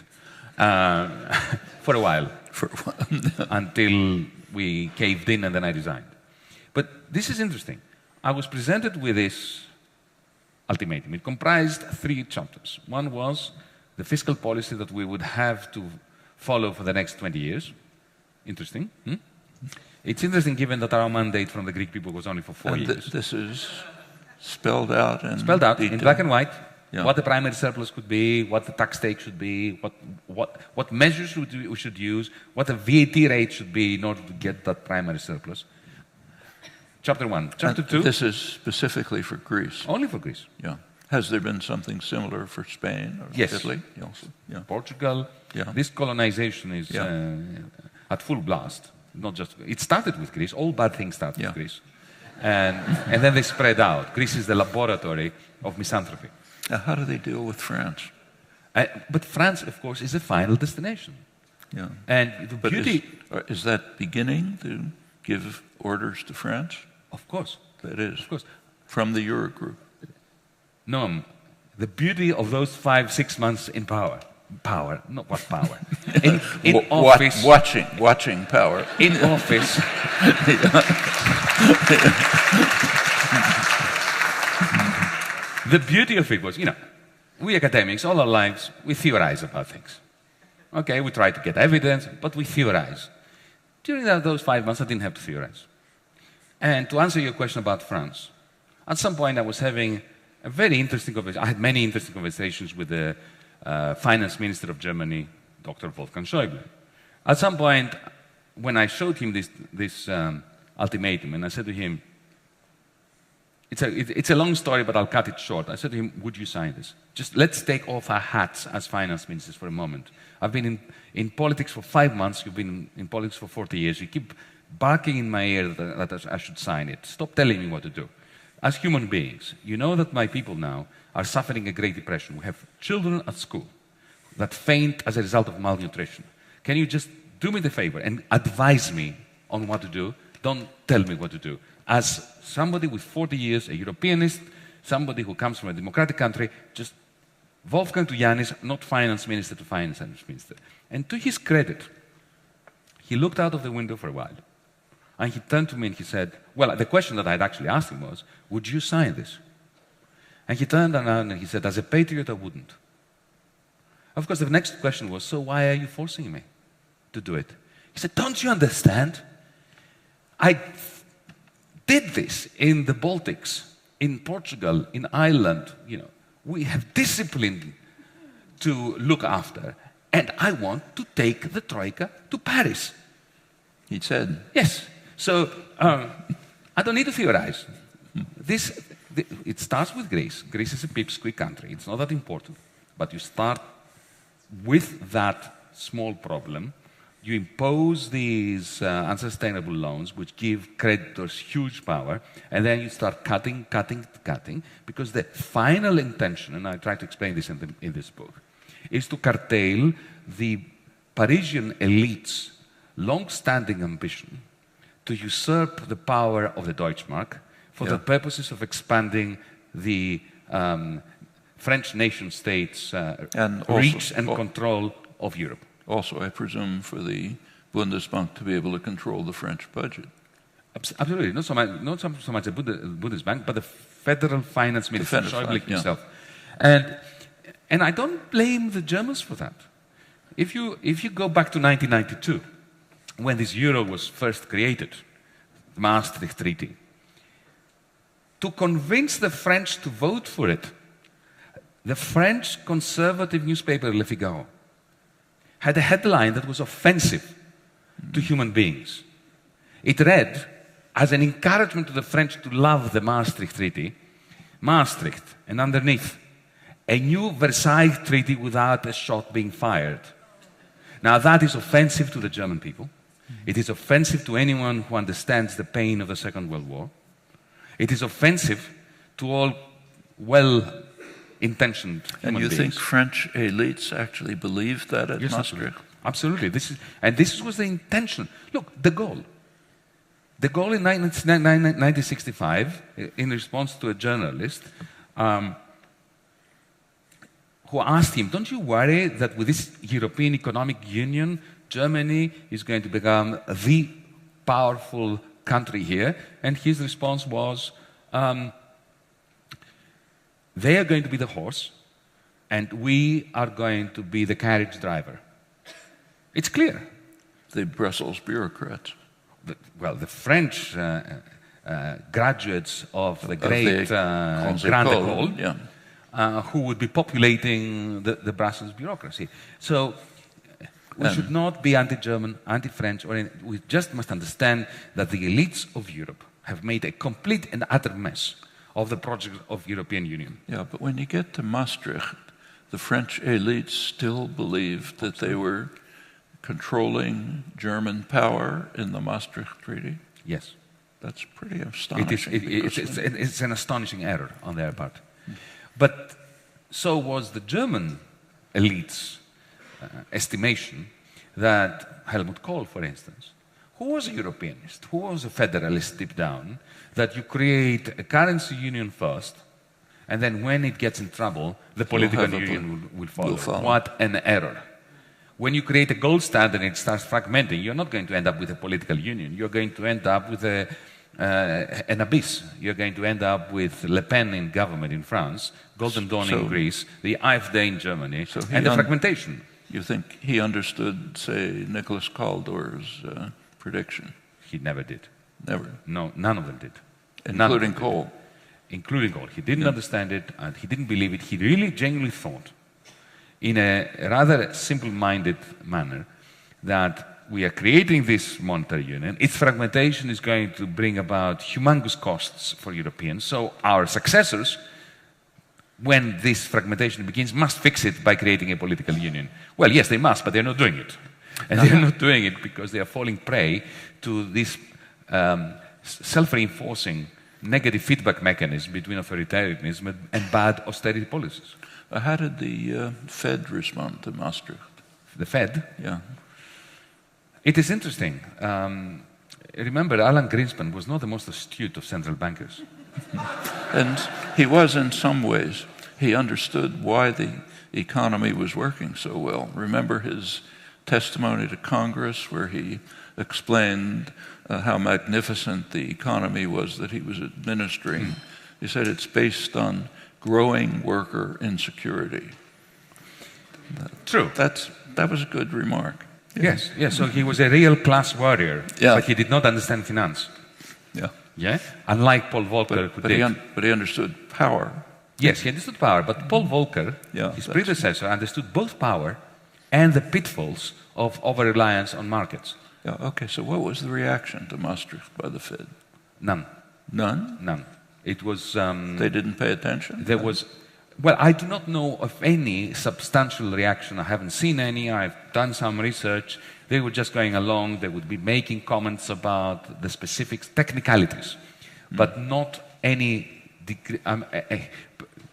For a while. Until we caved in and then I resigned. But this is interesting. I was presented with this ultimatum. It comprised 3 chapters. One was the fiscal policy that we would have to follow for the next 20 years. Interesting. It's interesting given that our mandate from the Greek people was only for 4 years. This is spelled out in in black and white. Yeah. What the primary surplus could be, what the tax take should be, what measures we should use, what the VAT rate should be in order to get that primary surplus. Chapter 1. Chapter 2. This is specifically for Greece. Only for Greece. Yeah. Has there been something similar for Spain or Yes. Italy? Also? Yeah. Portugal. Yeah. This colonization is at full blast. Not just it started with Greece. All bad things start with Greece, and then they spread out. Greece is the laboratory of misanthropy. Now, how do they deal with France? But France, of course, is the final destination. Yeah. And the beauty is that beginning to give orders to France? Of course. That is. Of course. From the Eurogroup. No, the beauty of those 5-6 months in power. Power, not what power. In office. Watching power. In office. The beauty of it was, we academics, all our lives, we theorize about things. Okay, we try to get evidence, but we theorize. During those 5 months, I didn't have to theorize. And to answer your question about France, at some point I was having a very interesting conversation. I had many interesting conversations with the finance minister of Germany, Dr. Wolfgang Schäuble. At some point, when I showed him this ultimatum, and I said to him, it's a long story, but I'll cut it short. I said to him, would you sign this? Just let's take off our hats as finance ministers for a moment. I've been in politics for 5 months. You've been in politics for 40 years. You keep barking in my ear that I should sign it. Stop telling me what to do. As human beings, you know that my people now are suffering a Great Depression. We have children at school that faint as a result of malnutrition. Can you just do me the favor and advise me on what to do? Don't tell me what to do. As somebody with 40 years, a Europeanist, somebody who comes from a democratic country, just Wolfgang to Yanis, not finance minister to finance minister. And to his credit, he looked out of the window for a while. And he turned to me and he said, well, the question that I had actually asked him was, would you sign this? And he turned around and he said, as a patriot, I wouldn't. Of course, the next question was, so why are you forcing me to do it? He said, don't you understand? I did this in the Baltics, in Portugal, in Ireland. We have discipline to look after, and I want to take the Troika to Paris. He said. Yes. So I don't need to theorize. It starts with Greece. Greece is a pipsqueak country. It's not that important. But you start with that small problem. You impose these unsustainable loans, which give creditors huge power, and then you start cutting, because the final intention, and I try to explain this in this book, is to curtail the Parisian elite's long-standing ambition to usurp the power of the Deutschmark for the purposes of expanding the French nation-state's reach and control of Europe. Also, I presume, for the Bundesbank to be able to control the French budget. Absolutely. Not so much the Bundesbank, but the Federal Finance Minister, Schäuble himself. And I don't blame the Germans for that. If you go back to 1992, when this euro was first created, the Maastricht Treaty, to convince the French to vote for it, the French conservative newspaper Le Figaro had a headline that was offensive to human beings. It read, as an encouragement to the French to love the Maastricht Treaty, Maastricht, and underneath, a new Versailles Treaty without a shot being fired. Now that is offensive to the German people. It is offensive to anyone who understands the pain of the Second World War. It is offensive to all well-intentioned human beings. And you think French elites actually believed that at Maastricht? Absolutely. This was the intention. Look, de Gaulle in 1965, in response to a journalist who asked him, don't you worry that with this European Economic Union, Germany is going to become the powerful country here. And his response was, they are going to be the horse, and we are going to be the carriage driver. It's clear. The Brussels bureaucrats. The French graduates of the great Grande École, yeah. Who would be populating the Brussels bureaucracy. So we should not be anti-German, anti-French, we just must understand that the elites of Europe have made a complete and utter mess of the project of European Union. Yeah, but when you get to Maastricht, the French elites still believed that they were controlling German power in the Maastricht Treaty. Yes. That's pretty astonishing. It's an astonishing error on their part. But so was the German elites' estimation that Helmut Kohl, for instance, who was a Europeanist, who was a federalist deep down, that you create a currency union first, and then when it gets in trouble, the political union will follow. What an error. When you create a gold standard and it starts fragmenting, you're not going to end up with a political union. You're going to end up with an abyss. You're going to end up with Le Pen in government in France, Golden Dawn in Greece, the AfD in Germany, and the fragmentation. You think he understood, say, Nicholas Kaldor's prediction? He never did. Never? No, none of them did. Including Kohl? Including Kohl. He didn't understand it, and he didn't believe it. He really genuinely thought, in a rather simple-minded manner, that we are creating this monetary union. Its fragmentation is going to bring about humongous costs for Europeans. So our successors, when this fragmentation begins, must fix it by creating a political union. Well, yes, they must, but they're not doing it. And they're not doing it because they are falling prey to this self-reinforcing negative feedback mechanism between authoritarianism and bad austerity policies. How did the Fed respond to Maastricht? The Fed? Yeah. It is interesting. Remember, Alan Greenspan was not the most astute of central bankers. And he was in some ways. He understood why the economy was working so well. Remember his testimony to Congress where he explained how magnificent the economy was that he was administering. He said it's based on growing worker insecurity. True. That was a good remark. Yes, yes. So he was a real class warrior, but he did not understand finance. Yeah. Yeah? Unlike Paul Volcker, who did. But he understood power. Yes, he understood power, but Paul Volcker, his predecessor, understood both power and the pitfalls of over-reliance on markets. Yeah, okay, so what was the reaction to Maastricht by the Fed? None. None? None. It was... they didn't pay attention? There was... Well, I do not know of any substantial reaction. I haven't seen any. I've done some research. They were just going along. They would be making comments about the specific technicalities, but not any degree.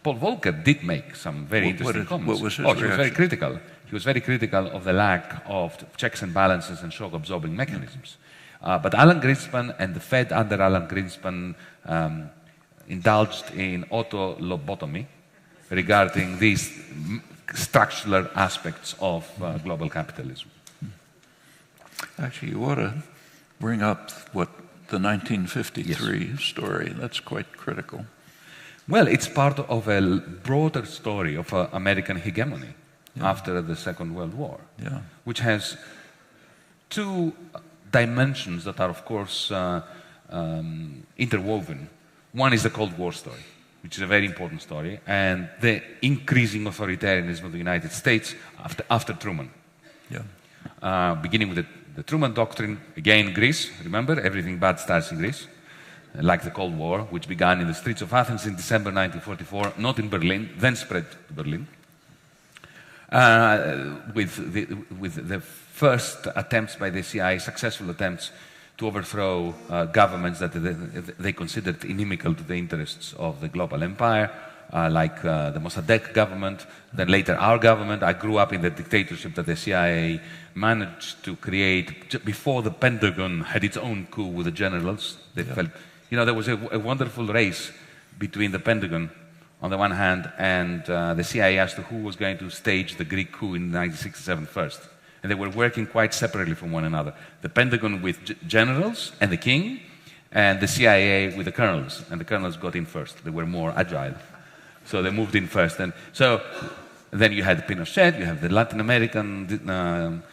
Paul Volcker did make some very interesting comments. What was his reaction? He was very critical. He was very critical of the lack of checks and balances and shock-absorbing mechanisms. But Alan Greenspan and the Fed under Alan Greenspan indulged in auto-lobotomy regarding these structural aspects of global capitalism. Actually, you ought to bring up what the 1953 story. That's quite critical. Well, it's part of a broader story of American hegemony after the Second World War, which has two dimensions that are, of course, interwoven. One is the Cold War story, which is a very important story, and the increasing authoritarianism of the United States after Truman. Beginning with the Truman Doctrine, again Greece, remember, everything bad starts in Greece, like the Cold War, which began in the streets of Athens in December 1944, not in Berlin, then spread to Berlin, with the first attempts by the CIA, successful attempts to overthrow governments that they considered inimical to the interests of the global empire, like the Mossadegh government, then later our government. I grew up in the dictatorship that the CIA managed to create before the Pentagon had its own coup with the generals. They felt, there was a wonderful race between the Pentagon on the one hand and the CIA as to who was going to stage the Greek coup in 1967 first. and they were working quite separately from one another. The Pentagon with generals and the king, and the CIA with the colonels, and the colonels got in first. They were more agile, so they moved in first. And so then you had Pinochet, you have the Latin American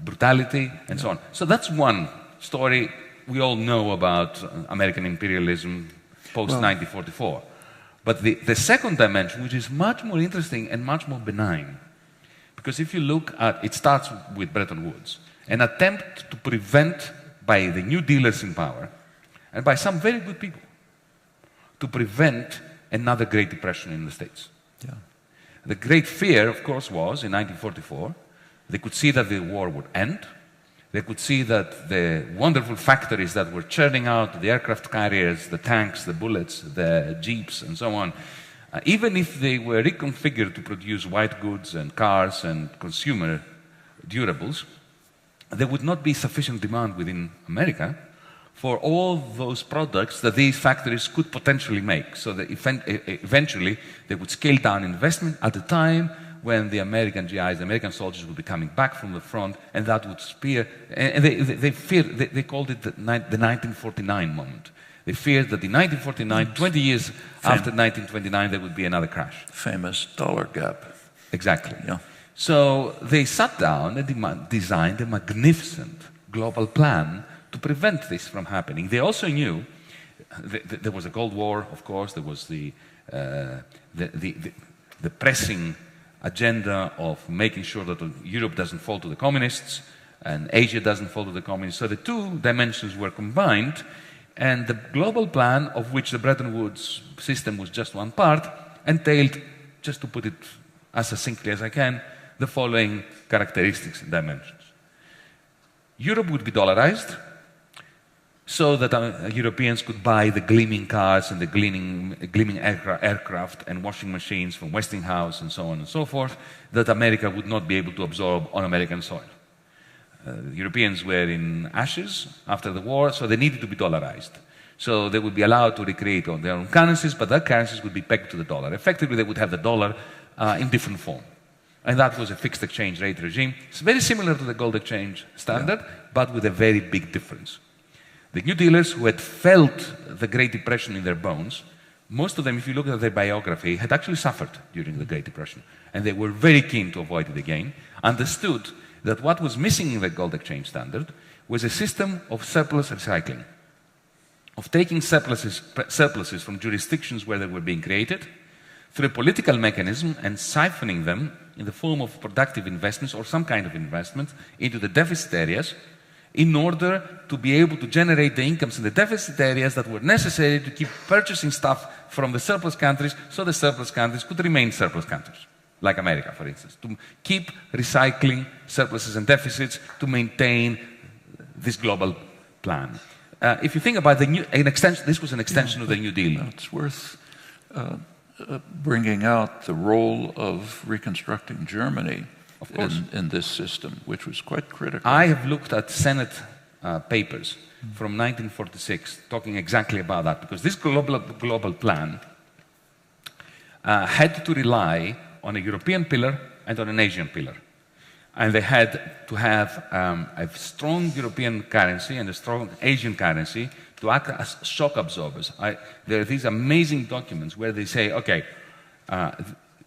brutality, and so on. So that's one story we all know about American imperialism post-1944. But the second dimension, which is much more interesting and much more benign, because if you look at, it starts with Bretton Woods, an attempt to prevent, by the new dealers in power, and by some very good people, to prevent another Great Depression in the States. Yeah. The great fear, of course, was, in 1944, they could see that the war would end. They could see that the wonderful factories that were churning out the aircraft carriers, the tanks, the bullets, the jeeps, and so on, even if they were reconfigured to produce white goods and cars and consumer durables, there would not be sufficient demand within America for all those products that these factories could potentially make. So that eventually they would scale down investment at a time when the American GIs, the American soldiers, would be coming back from the front, and that would spear. And they called it the 1949 moment. They feared that in 1949, 20 years after 1929, there would be another crash. Famous dollar gap. Exactly. Yeah. So they sat down and designed a magnificent global plan to prevent this from happening. They also knew there was a Cold War, of course. There was the pressing agenda of making sure that Europe doesn't fall to the communists and Asia doesn't fall to the communists. So the two dimensions were combined, and the global plan, of which the Bretton Woods system was just one part, entailed, just to put it as succinctly as I can, the following characteristics and dimensions. Europe would be dollarized, so that Europeans could buy the gleaming cars and the gleaming aircraft and washing machines from Westinghouse and so on and so forth, that America would not be able to absorb on American soil. The Europeans were in ashes after the war, so they needed to be dollarized. So they would be allowed to recreate on their own currencies, but their currencies would be pegged to the dollar. Effectively, they would have the dollar in different form. And that was a fixed exchange rate regime. It's very similar to the gold exchange standard, but with a very big difference. The New Dealers, who had felt the Great Depression in their bones, most of them, if you look at their biography, had actually suffered during the Great Depression. And they were very keen to avoid it again, understood that what was missing in the gold exchange standard was a system of surplus recycling, of taking surpluses from jurisdictions where they were being created, through a political mechanism, and siphoning them in the form of productive investments or some kind of investment into the deficit areas, in order to be able to generate the incomes in the deficit areas that were necessary to keep purchasing stuff from the surplus countries, so the surplus countries could remain surplus countries, like America, for instance, to keep recycling surpluses and deficits to maintain this global plan. If you think about this was an extension of the New Deal. It's worth bringing out the role of reconstructing Germany in this system, which was quite critical. I have looked at Senate papers from 1946 talking exactly about that, because this global plan had to rely on a European pillar and on an Asian pillar. And they had to have a strong European currency and a strong Asian currency to act as shock absorbers. There are these amazing documents where they say, okay,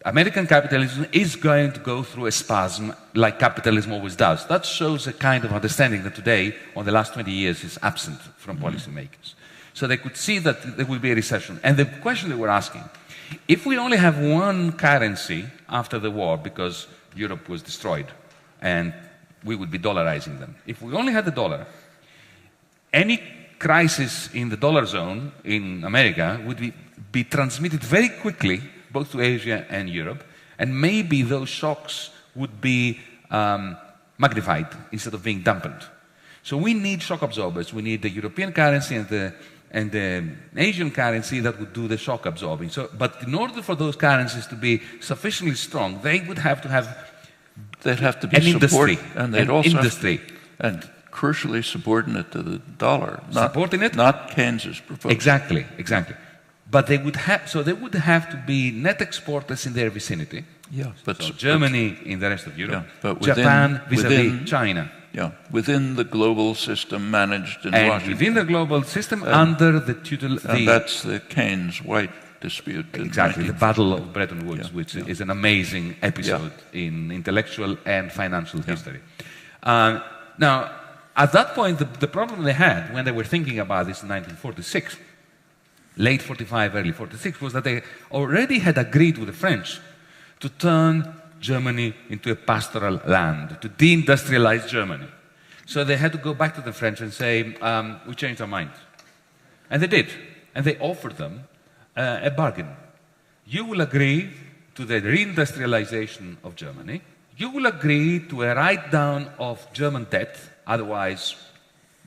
American capitalism is going to go through a spasm like capitalism always does. That shows a kind of understanding that today, or the last 20 years, is absent from policymakers. So they could see that there will be a recession. And the question they were asking, if we only have one currency after the war, because Europe was destroyed, and we would be dollarizing them. If we only had the dollar, any crisis in the dollar zone in America would be transmitted very quickly, both to Asia and Europe, and maybe those shocks would be magnified instead of being dampened. So we need shock absorbers. We need the European currency and the Asian currency that would do the shock absorbing. But in order for those currencies to be sufficiently strong, they would have to have they'd have to be an industry, and they'd also industry, and crucially subordinate to the dollar, not Keynes's proposal. Exactly. But they would have to be net exporters in their vicinity, Yeah, but so Germany in the rest of Europe, yeah, but Japan vis-à-vis China. Yeah, within the global system managed in And Washington. within the global system, under the tutelage... And that's the Keynes-White dispute. Exactly, the Battle of Bretton Woods, Yeah, which yeah. is an amazing episode in intellectual and financial history. Now, at that point, the problem they had when they were thinking about this in 1946, late 45, early 46, was that they already had agreed with the French to turn Germany into a pastoral land, to deindustrialize Germany. So they had to go back to the French and say, we changed our mind. And they did. And they offered them a bargain. You will agree to the reindustrialization of Germany. You will agree to a write-down of German debt. Otherwise,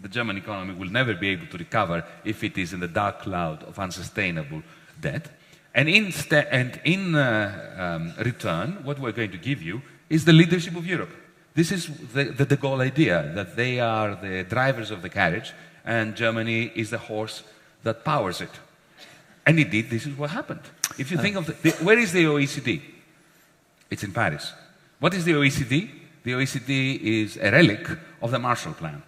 the German economy will never be able to recover if it is in the dark cloud of unsustainable debt. And in return, what we're going to give you is the leadership of Europe. This is the de Gaulle idea, that they are the drivers of the carriage and Germany is the horse that powers it. And indeed, this is what happened. If you think of where is the OECD? It's in Paris. What is the OECD? The OECD is a relic of the Marshall Plan.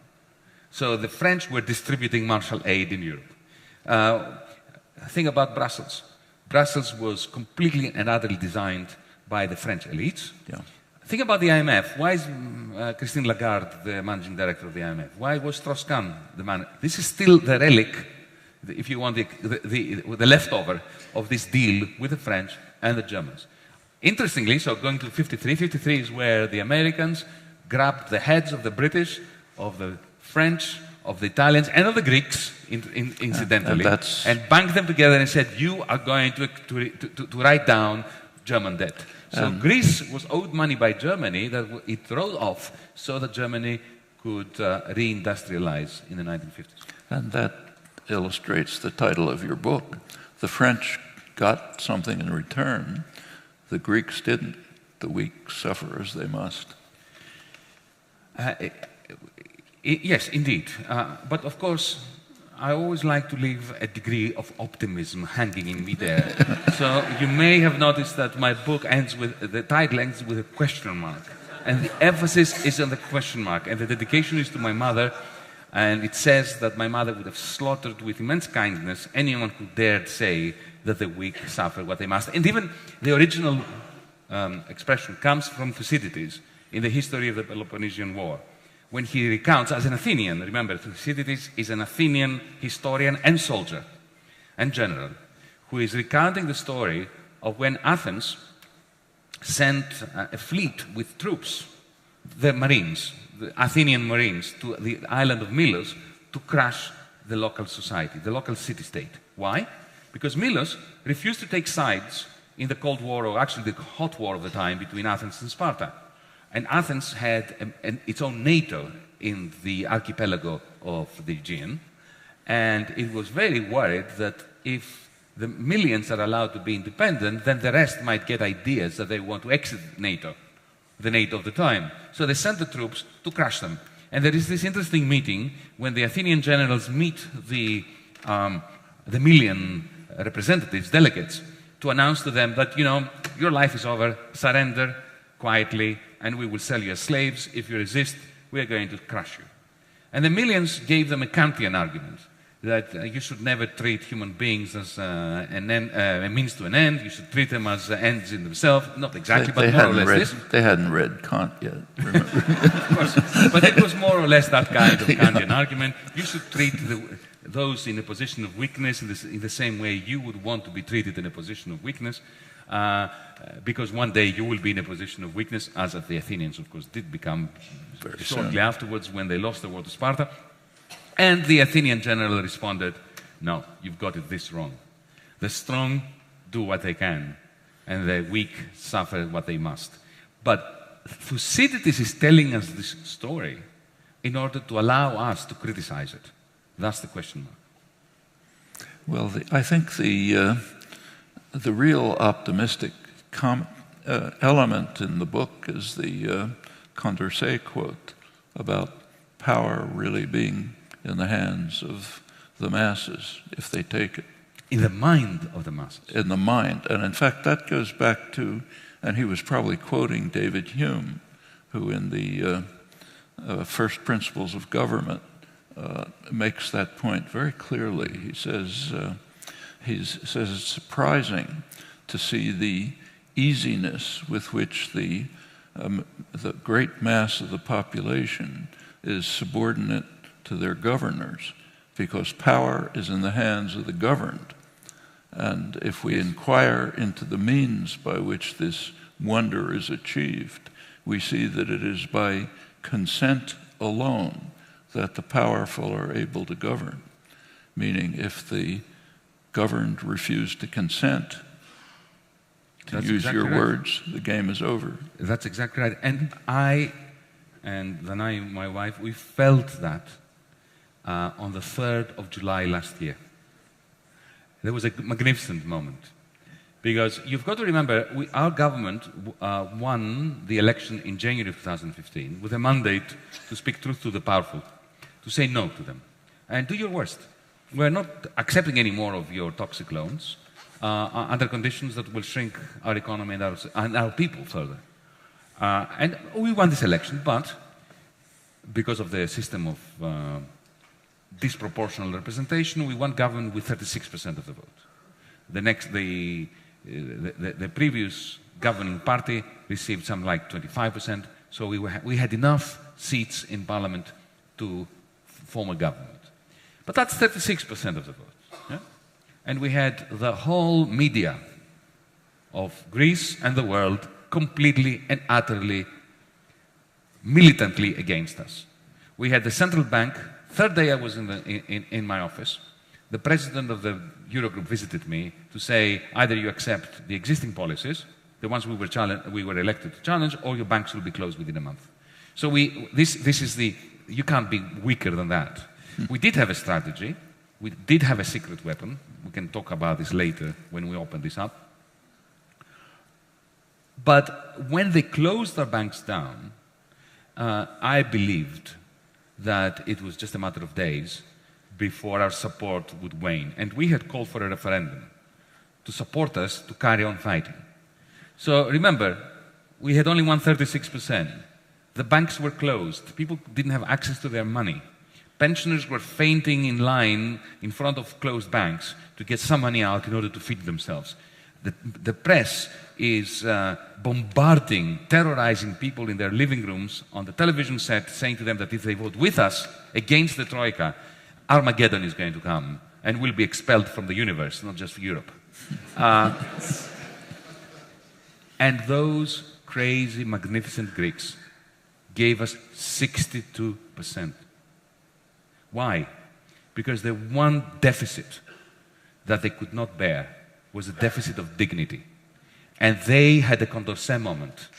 So the French were distributing Marshall aid in Europe. Think about Brussels. Brussels was completely and utterly designed by the French elites. Yeah. Think about the IMF. Why is Christine Lagarde the managing director of the IMF? Why was Strauss-Kahn the man? This is still the relic, if you want, the leftover of this deal with the French and the Germans. Interestingly, so going to 53, 53 is where the Americans grabbed the heads of the British, of the French, of the Italians, and of the Greeks, incidentally, and banked them together and said, you are going to write down German debt. So Greece was owed money by Germany that it wrote off so that Germany could reindustrialize in the 1950s. And that illustrates the title of your book. The French got something in return. The Greeks didn't. The weak suffer as they must. Yes, indeed. But of course, I always like to leave a degree of optimism hanging in midair. So you may have noticed that my book ends with, the title ends with a question mark. And the emphasis is on the question mark. And the dedication is to my mother. And it says that my mother would have slaughtered with immense kindness anyone who dared say that the weak suffer what they must. And even the original expression comes from Thucydides in the history of the Peloponnesian War, when he recounts, as an Athenian, remember, Thucydides is an Athenian historian and soldier and general, who is recounting the story of when Athens sent a fleet with troops, the Marines, the Athenian Marines, to the island of Milos to crush the local society, the local city-state. Why? Because Milos refused to take sides in the Cold War, or actually the hot war of the time between Athens and Sparta. And Athens had its own NATO in the archipelago of the Aegean, and it was very worried that if the millions are allowed to be independent, then the rest might get ideas that they want to exit NATO, the NATO of the time. So they sent the troops to crush them. And there is this interesting meeting when the Athenian generals meet the million representatives, delegates, to announce to them that, you know, your life is over, surrender quietly, and we will sell you as slaves. If you resist, we are going to crush you. And the millions gave them a Kantian argument, that you should never treat human beings as a means to an end. You should treat them as ends in themselves. Not exactly, but more or less this. They hadn't read Kant yet, remember? Of course. But it was more or less that kind of Kantian argument. You should treat those in a position of weakness in the same way you would want to be treated in a position of weakness. Because one day you will be in a position of weakness, as the Athenians, of course, did become very shortly afterwards when they lost the war to Sparta. And the Athenian general responded, no, you've got it this wrong. The strong do what they can, and the weak suffer what they must. But Thucydides is telling us this story in order to allow us to criticize it. That's the question mark. Well, I think the real optimistic element in the book is the Condorcet quote about power really being in the hands of the masses, if they take it. In the mind of the masses. In the mind. And in fact, that goes back to And he was probably quoting David Hume, who in the First Principles of Government makes that point very clearly. He says it's surprising to see the easiness with which the great mass of the population is subordinate to their governors, because power is in the hands of the governed. And if we inquire into the means by which this wonder is achieved, we see that it is by consent alone that the powerful are able to govern. Meaning, if the governed refuse to consent, to use your words, the game is over. That's exactly right. And my wife, we felt that on the 3rd of July last year. There was a magnificent moment. Because you've got to remember, our government won the election in January of 2015 with a mandate to speak truth to the powerful, to say no to them, and do your worst. We're not accepting any more of your toxic loans under conditions that will shrink our economy and our people further. And we won this election, but because of the system of disproportional representation, we won government with 36% of the vote. The previous governing party received something like 25%, so we had enough seats in parliament to form a government. But that's 36% of the vote. Yeah? And we had the whole media of Greece and the world completely and utterly, militantly against us. We had the central bank. Third day I was in my office. The president of the Eurogroup visited me to say, either you accept the existing policies, the ones we were elected to challenge, or your banks will be closed within a month. So you can't be weaker than that. We did have a strategy. We did have a secret weapon. We can talk about this later when we open this up. But when they closed our banks down, I believed that it was just a matter of days before our support would wane. And we had called for a referendum to support us to carry on fighting. So remember, we had only won 36%. The banks were closed. People didn't have access to their money. Pensioners were fainting in line in front of closed banks to get some money out in order to feed themselves. The press is bombarding, terrorizing people in their living rooms on the television set, saying to them that if they vote with us against the Troika, Armageddon is going to come and we'll be expelled from the universe, not just Europe. And those crazy, magnificent Greeks gave us 62%. Why? Because the one deficit that they could not bear was a deficit of dignity. And they had a Condorcet moment.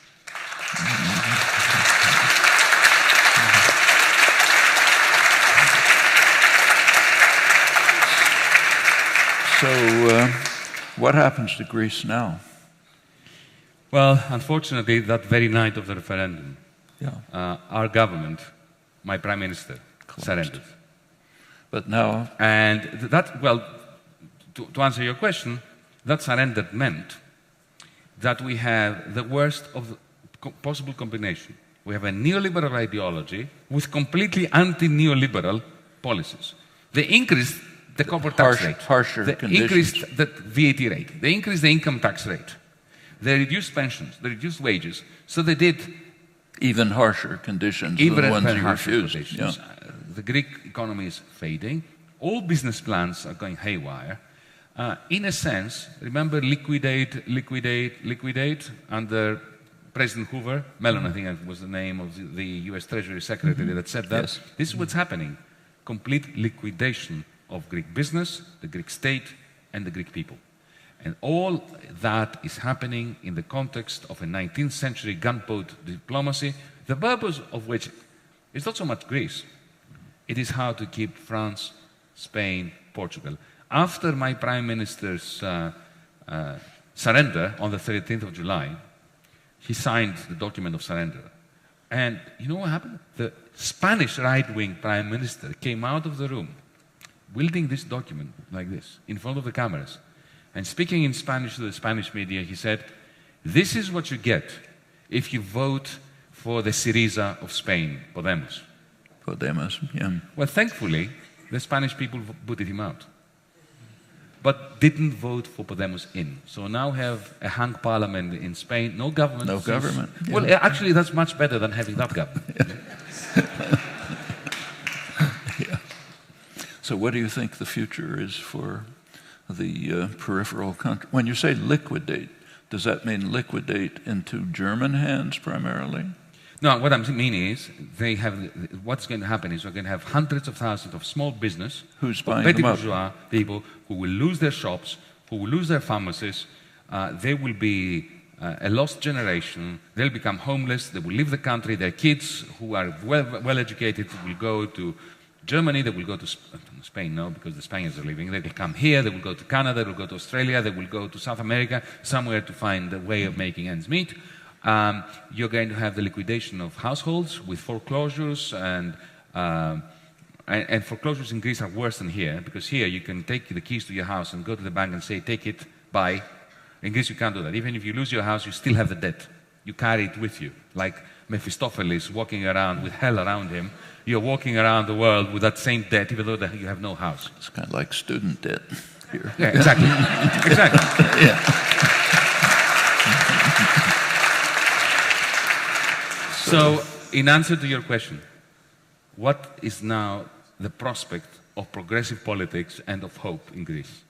So, what happens to Greece now? Well, unfortunately, that very night of the referendum, our government, my prime minister, surrendered. But now... And that, well, to answer your question, that surrender meant that we have the worst of the possible combination. We have a neoliberal ideology with completely anti-neoliberal policies. They increased the corporate tax rate. Harsher they conditions. Increased the VAT rate. They increased the income tax rate. They reduced pensions. They reduced wages. So they did... Even harsher conditions than the ones you refused. Yeah. The Greek economy is fading. All business plans are going haywire. In a sense, remember liquidate under President Hoover? Mellon, I think was the name of the US Treasury Secretary that said that. Yes. This is what's happening. Complete liquidation of Greek business, the Greek state, and the Greek people. And all that is happening in the context of a 19th century gunboat diplomacy, the purpose of which is not so much Greece. It is how to keep France, Spain, Portugal. After my Prime Minister's surrender on the 13th of July, he signed the document of surrender. And you know what happened? The Spanish right-wing Prime Minister came out of the room wielding this document like this, in front of the cameras. And speaking in Spanish to the Spanish media, he said, This is what you get if you vote for the Syriza of Spain, Podemos. Podemos, yeah. Well, thankfully, the Spanish people booted him out, but didn't vote for Podemos in. So now have a hung parliament in Spain, no government. No government. Yeah. Well, actually, that's much better than having that government. Yeah. So what do you think the future is for the peripheral country? When you say liquidate, does that mean liquidate into German hands primarily? No, what I mean is, what's going to happen is we're going to have hundreds of thousands of small business, who's buying petty them up? bourgeois people who will lose their shops, who will lose their pharmacies. They will be a lost generation. They'll become homeless. They will leave the country. Their kids, who are well educated, will go to Germany. They will go to Spain, no, because the Spaniards are leaving. They will come here. They will go to Canada. They will go to Australia. They will go to South America, somewhere to find a way of making ends meet. You're going to have the liquidation of households with foreclosures, and foreclosures in Greece are worse than here, because here you can take the keys to your house and go to the bank and say, take it, bye. In Greece you can't do that. Even if you lose your house, you still have the debt. You carry it with you, like Mephistopheles walking around with hell around him. You're walking around the world with that same debt, even though you have no house. It's kind of like student debt here. Yeah, exactly. Exactly. Yeah. So, in answer to your question, what is now the prospect of progressive politics and of hope in Greece?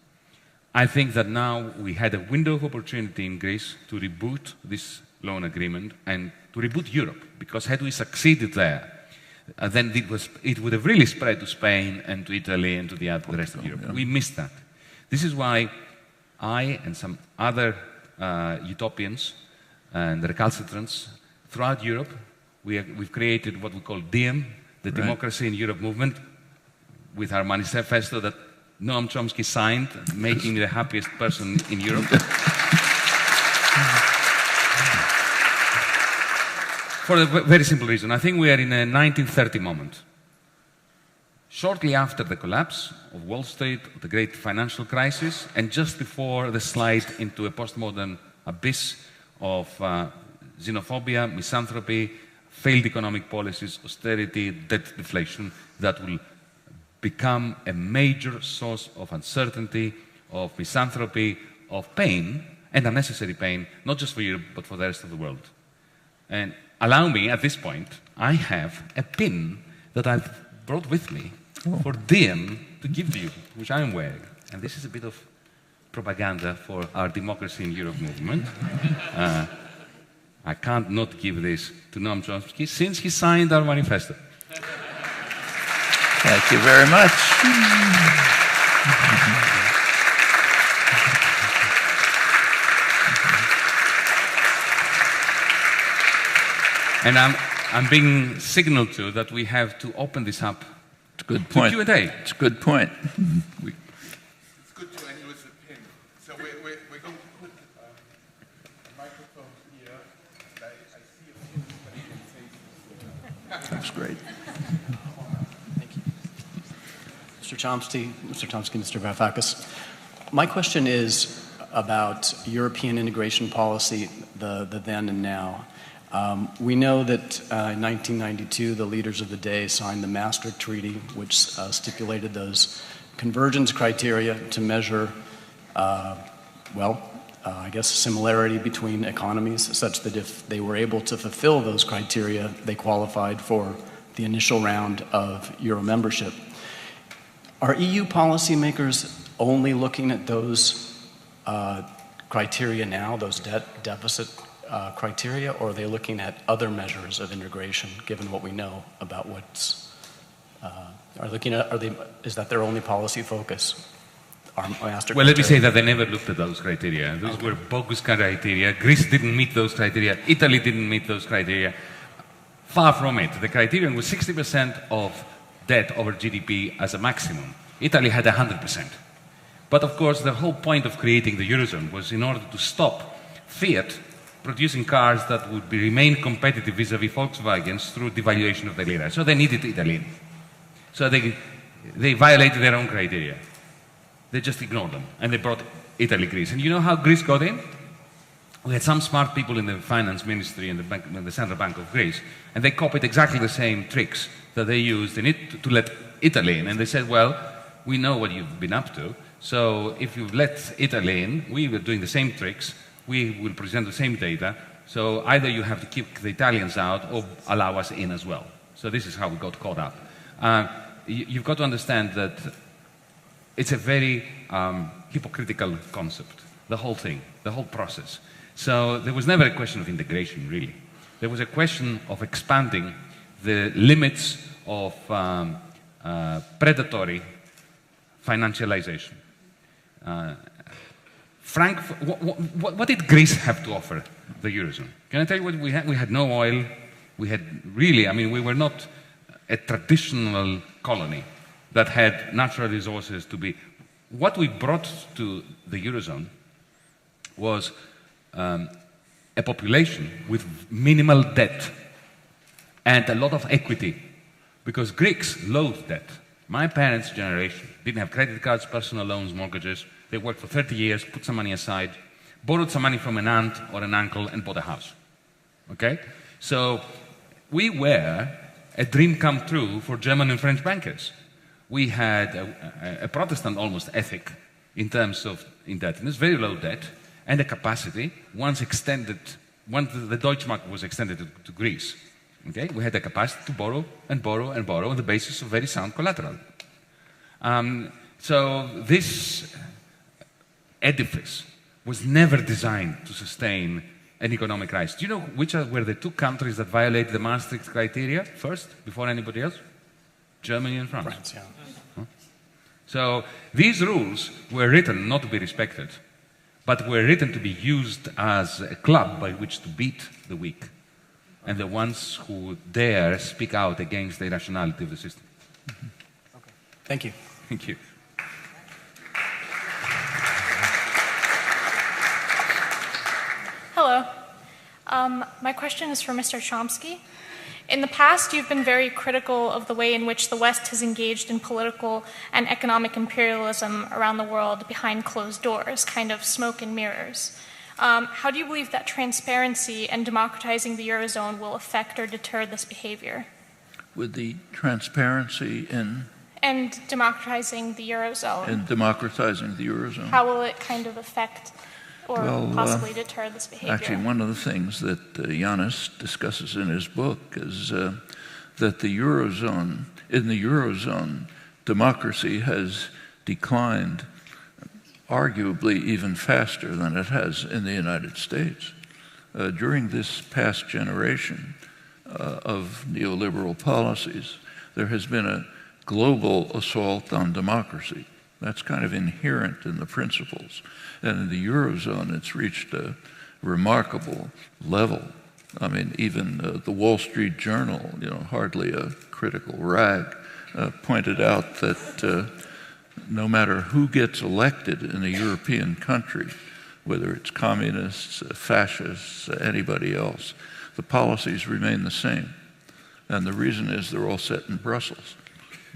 I think that now we had a window of opportunity in Greece to reboot this loan agreement and to reboot Europe, because had we succeeded there, then it would have really spread to Spain and to Italy and to the rest of Europe. Yeah. We missed that. This is why I and some other utopians and recalcitrants throughout Europe, we've created what we call DiEM, the Right. Democracy in Europe movement, with our manifesto that Noam Chomsky signed, making me the happiest person in Europe. For a very simple reason. I think we are in a 1930 moment. Shortly after the collapse of Wall Street, the great financial crisis, and just before the slide into a postmodern abyss of xenophobia, misanthropy, failed economic policies, austerity, debt deflation, that will become a major source of uncertainty, of misanthropy, of pain, and unnecessary pain, not just for Europe, but for the rest of the world. And allow me, at this point, I have a pin that I've brought with me for DiEM to give to you, which I'm wearing. And this is a bit of propaganda for our Democracy in Europe movement. I can't not give this to Noam Chomsky since he signed our manifesto. Thank you very much. And I'm being signaled to that we have to open this up. It's a good point. To Q&A. It's a good point. It's good to end with a pin. So we're going to put a microphone here. I see a pin, but you can say That's great. Thank you. Mr. Chomsky, Mr. Varoufakis. My question is about European integration policy, the then and now. We know that in 1992, the leaders of the day signed the Maastricht Treaty, which stipulated those convergence criteria to measure, I guess, similarity between economies, such that if they were able to fulfill those criteria, they qualified for the initial round of Euro membership. Are EU policymakers only looking at those criteria now, those deficit criteria, or are they looking at other measures of integration, given what we know about what's, is that their only policy focus? Well, let me say that they never looked at those criteria. Those were bogus criteria. Greece didn't meet those criteria. Italy didn't meet those criteria. Far from it. The criterion was 60% of debt over GDP as a maximum. Italy had 100%. But of course, the whole point of creating the Eurozone was in order to stop Fiat producing cars that would remain competitive vis-à-vis Volkswagens through devaluation of the lira. So they needed Italy. So they violated their own criteria. They just ignored them, and they brought Italy, Greece. And you know how Greece got in? we had some smart people in the finance ministry and the Central Bank of Greece, and they copied exactly the same tricks that they used to let Italy in. And they said, well, we know what you've been up to, so if you've let Italy in, we were doing the same tricks, we will present the same data, so either you have to keep the Italians out or allow us in as well. So this is how we got caught up. You've got to understand that it's a very hypocritical concept, the whole thing, the whole process. So there was never a question of integration, really. There was a question of expanding the limits of predatory financialization. Frank, what did Greece have to offer the Eurozone? Can I tell you what we had? We had no oil. We had really, I mean, we were not a traditional colony that had natural resources to be. What we brought to the Eurozone was a population with minimal debt and a lot of equity, because Greeks loathed debt. My parents' generation didn't have credit cards, personal loans, mortgages. They worked for 30 years, put some money aside, borrowed some money from an aunt or an uncle, and bought a house. Okay? So we were a dream come true for German and French bankers. We had a Protestant almost ethic in terms of indebtedness, very low debt, and a capacity, once the Deutschmark was extended to Greece. Okay? We had the capacity to borrow and borrow and borrow on the basis of very sound collateral. So this edifice was never designed to sustain an economic rise. Do you know which were the two countries that violated the Maastricht criteria first, before anybody else? Germany and France. France, yeah. Huh? So these rules were written not to be respected, but were written to be used as a club by which to beat the weak and the ones who dare speak out against the irrationality of the system. Mm-hmm. Okay. Thank you. Thank you. Hello. My question is for Mr. Chomsky. In the past, you've been very critical of the way in which the West has engaged in political and economic imperialism around the world behind closed doors, kind of smoke and mirrors. How do you believe that transparency and democratizing the Eurozone will affect or deter this behavior? With the transparency in... And democratizing the Eurozone. And democratizing the Eurozone. How will it kind of affect or possibly deter this behavior? Actually, one of the things that Yanis discusses in his book is that the Eurozone, in the Eurozone, democracy has declined arguably even faster than it has in the United States. During this past generation of neoliberal policies, there has been a global assault on democracy. That's kind of inherent in the principles. And in the Eurozone, it's reached a remarkable level. I mean, even the Wall Street Journal, hardly a critical rag, pointed out that no matter who gets elected in a European country, whether it's communists, fascists, anybody else, the policies remain the same. And the reason is they're all set in Brussels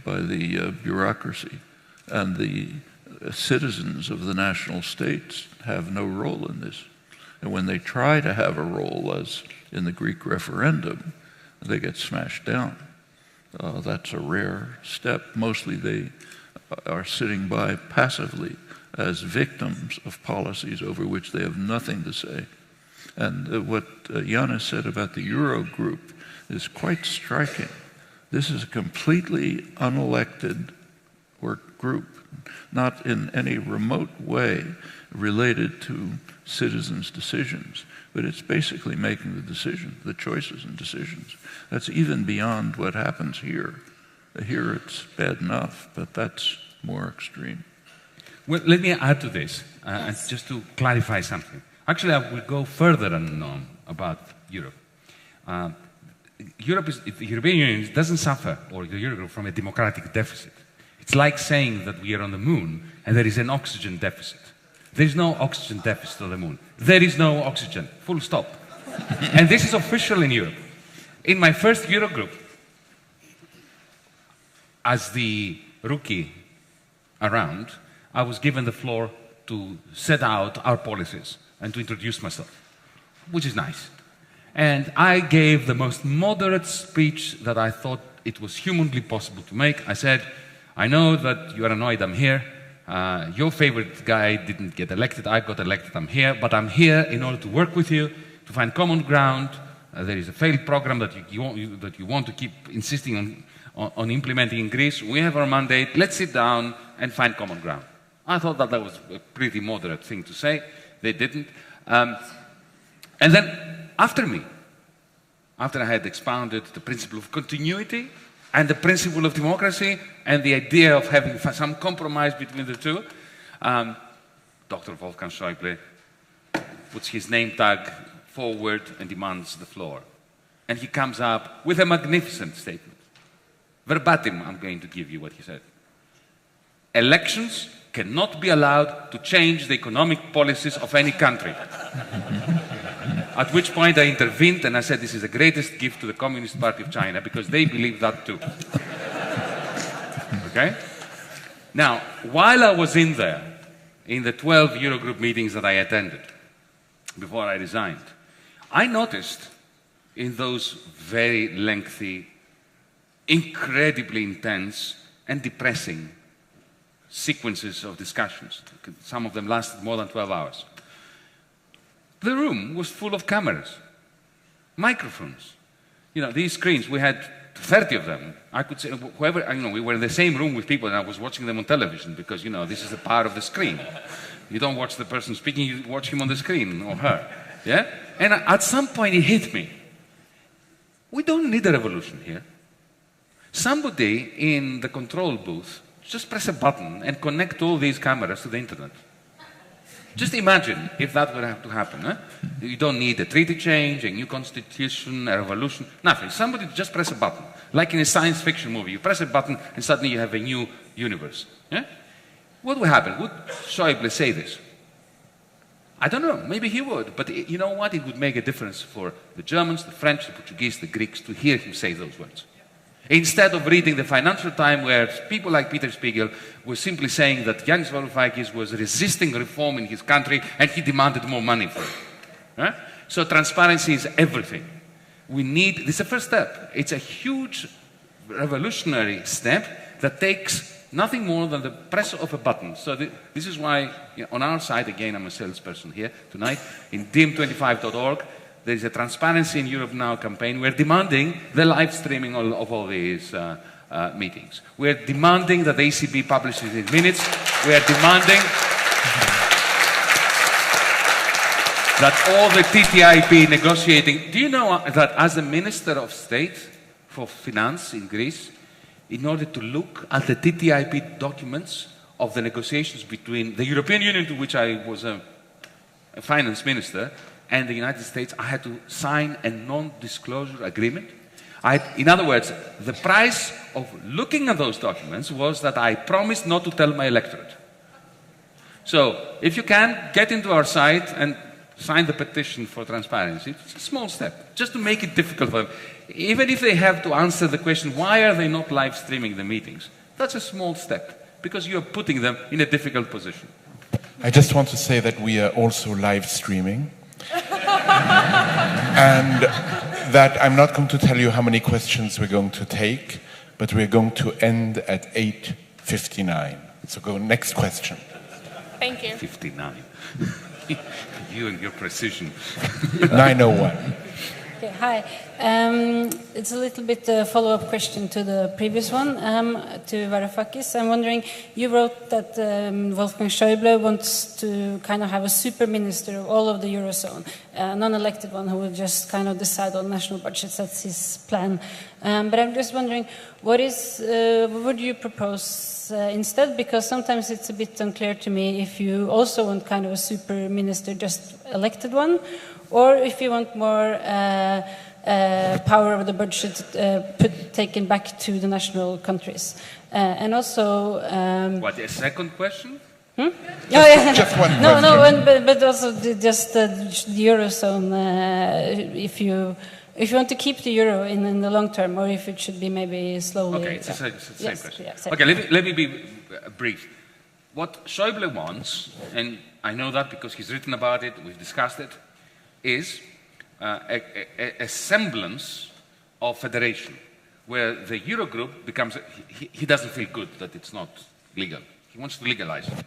by the bureaucracy. And the citizens of the national states have no role in this. And when they try to have a role, as in the Greek referendum, they get smashed down. That's a rare step. Mostly they are sitting by passively as victims of policies over which they have nothing to say. And what Yanis said about the Euro group is quite striking. This is a completely unelected work group, not in any remote way related to citizens' decisions, but it's basically making the decisions, the choices and decisions. That's even beyond what happens here. Here it's bad enough, but that's more extreme. Well, let me add to this, just to clarify something. Actually, I will go further than Noam about Europe. The European Union doesn't suffer, or the Eurogroup, from a democratic deficit. It's like saying that we are on the moon and there is an oxygen deficit. There is no oxygen deficit on the moon. There is no oxygen, full stop. And this is official in Europe. In my first Eurogroup, as the rookie around, I was given the floor to set out our policies and to introduce myself. which is nice. And I gave the most moderate speech that I thought it was humanly possible to make. I said, I know that you are annoyed I'm here. Your favorite guy didn't get elected. I got elected. I'm here. But I'm here in order to work with you, to find common ground. There is a failed program that you want to keep insisting on implementing in Greece. We have our mandate. Let's sit down and find common ground. I thought that was a pretty moderate thing to say. They didn't. And then after I had expounded the principle of continuity and the principle of democracy and the idea of having some compromise between the two, Dr. Wolfgang Schäuble puts his name tag forward and demands the floor. And he comes up with a magnificent statement. Verbatim, I'm going to give you what he said. Elections cannot be allowed to change the economic policies of any country. At which point I intervened and I said, this is the greatest gift to the Communist Party of China because they believe that too. Okay? Now, while I was in there, in the 12 Eurogroup meetings that I attended before I resigned, I noticed in those very lengthy, incredibly intense and depressing sequences of discussions, some of them lasted more than 12 hours, the room was full of cameras, microphones. You know, these screens, we had 30 of them. I could say, whoever, you know, we were in the same room with people and I was watching them on television because, you know, this is the power of the screen. You don't watch the person speaking, you watch him on the screen, or her. Yeah? And at some point it hit me. We don't need a revolution here. Somebody in the control booth, just press a button and connect all these cameras to the internet. Just imagine if that would have to happen. Huh? You don't need a treaty change, a new constitution, a revolution, nothing. Somebody just press a button. Like in a science fiction movie, you press a button and suddenly you have a new universe. Yeah? What would happen? Would Schäuble say this? I don't know, maybe he would, but you know what? It would make a difference for the Germans, the French, the Portuguese, the Greeks to hear him say those words. Instead of reading the Financial Times where people like Peter Spiegel were simply saying that Yanis Varoufakis was resisting reform in his country and he demanded more money for it. Right? So transparency is everything. We need, this is the first step. It's a huge revolutionary step that takes nothing more than the press of a button. So this is why, you know, on our side, again, I'm a salesperson here tonight, in dim25.org, there is a Transparency in Europe Now campaign. We're demanding the live streaming of all these meetings. We're demanding that the ECB publishes its minutes. We're demanding that all the TTIP negotiating... Do you know that as the Minister of State for Finance in Greece, in order to look at the TTIP documents of the negotiations between the European Union, to which I was a finance minister, and the United States, I had to sign a non-disclosure agreement. In other words, the price of looking at those documents was that I promised not to tell my electorate. So, if you can, get into our site and sign the petition for transparency. It's a small step, just to make it difficult for them. Even if they have to answer the question, why are they not live streaming the meetings? That's a small step, because you're putting them in a difficult position. I just want to say that we are also live streaming. And that I'm not going to tell you how many questions we're going to take, but we're going to end at 8:59. So go next question. Thank you. 59. You and your precision. 9:01. Okay, hi. It's a little bit a follow-up question to the previous one, to Varoufakis. I'm wondering, you wrote that Wolfgang Schäuble wants to kind of have a super minister of all of the Eurozone, a non-elected one who will just kind of decide on national budgets. That's his plan. But I'm just wondering, what would you propose instead? Because sometimes it's a bit unclear to me if you also want kind of a super minister, just elected one, or if you want more power over the budget taken back to the national countries. And also... what, a second question? Hmm? Just one no, question. No, but also just the Eurozone, if you want to keep the euro in the long term, or if it should be maybe slowly... Okay, it's the same question. Yeah, same. Okay, let me be brief. What Schäuble wants, and I know that because he's written about it, we've discussed it, is a semblance of federation, where the Eurogroup becomes, he doesn't feel good that it's not legal. He wants to legalize it.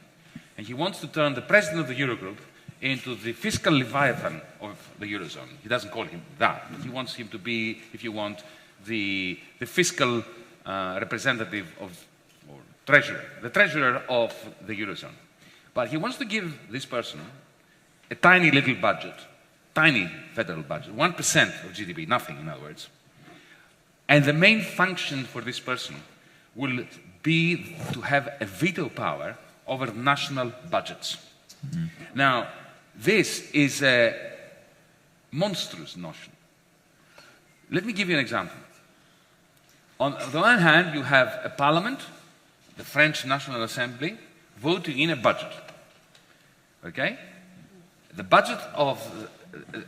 And he wants to turn the president of the Eurogroup into the fiscal leviathan of the Eurozone. He doesn't call him that, but he wants him to be, if you want, the fiscal representative of, or treasurer, the treasurer of the Eurozone. But he wants to give this person a tiny little budget, tiny federal budget, 1% of GDP, nothing in other words. And the main function for this person will be to have a veto power over national budgets. Mm-hmm. Now, this is a monstrous notion. Let me give you an example. On the one hand, you have a parliament, the French National Assembly, voting in a budget. Okay? The budget of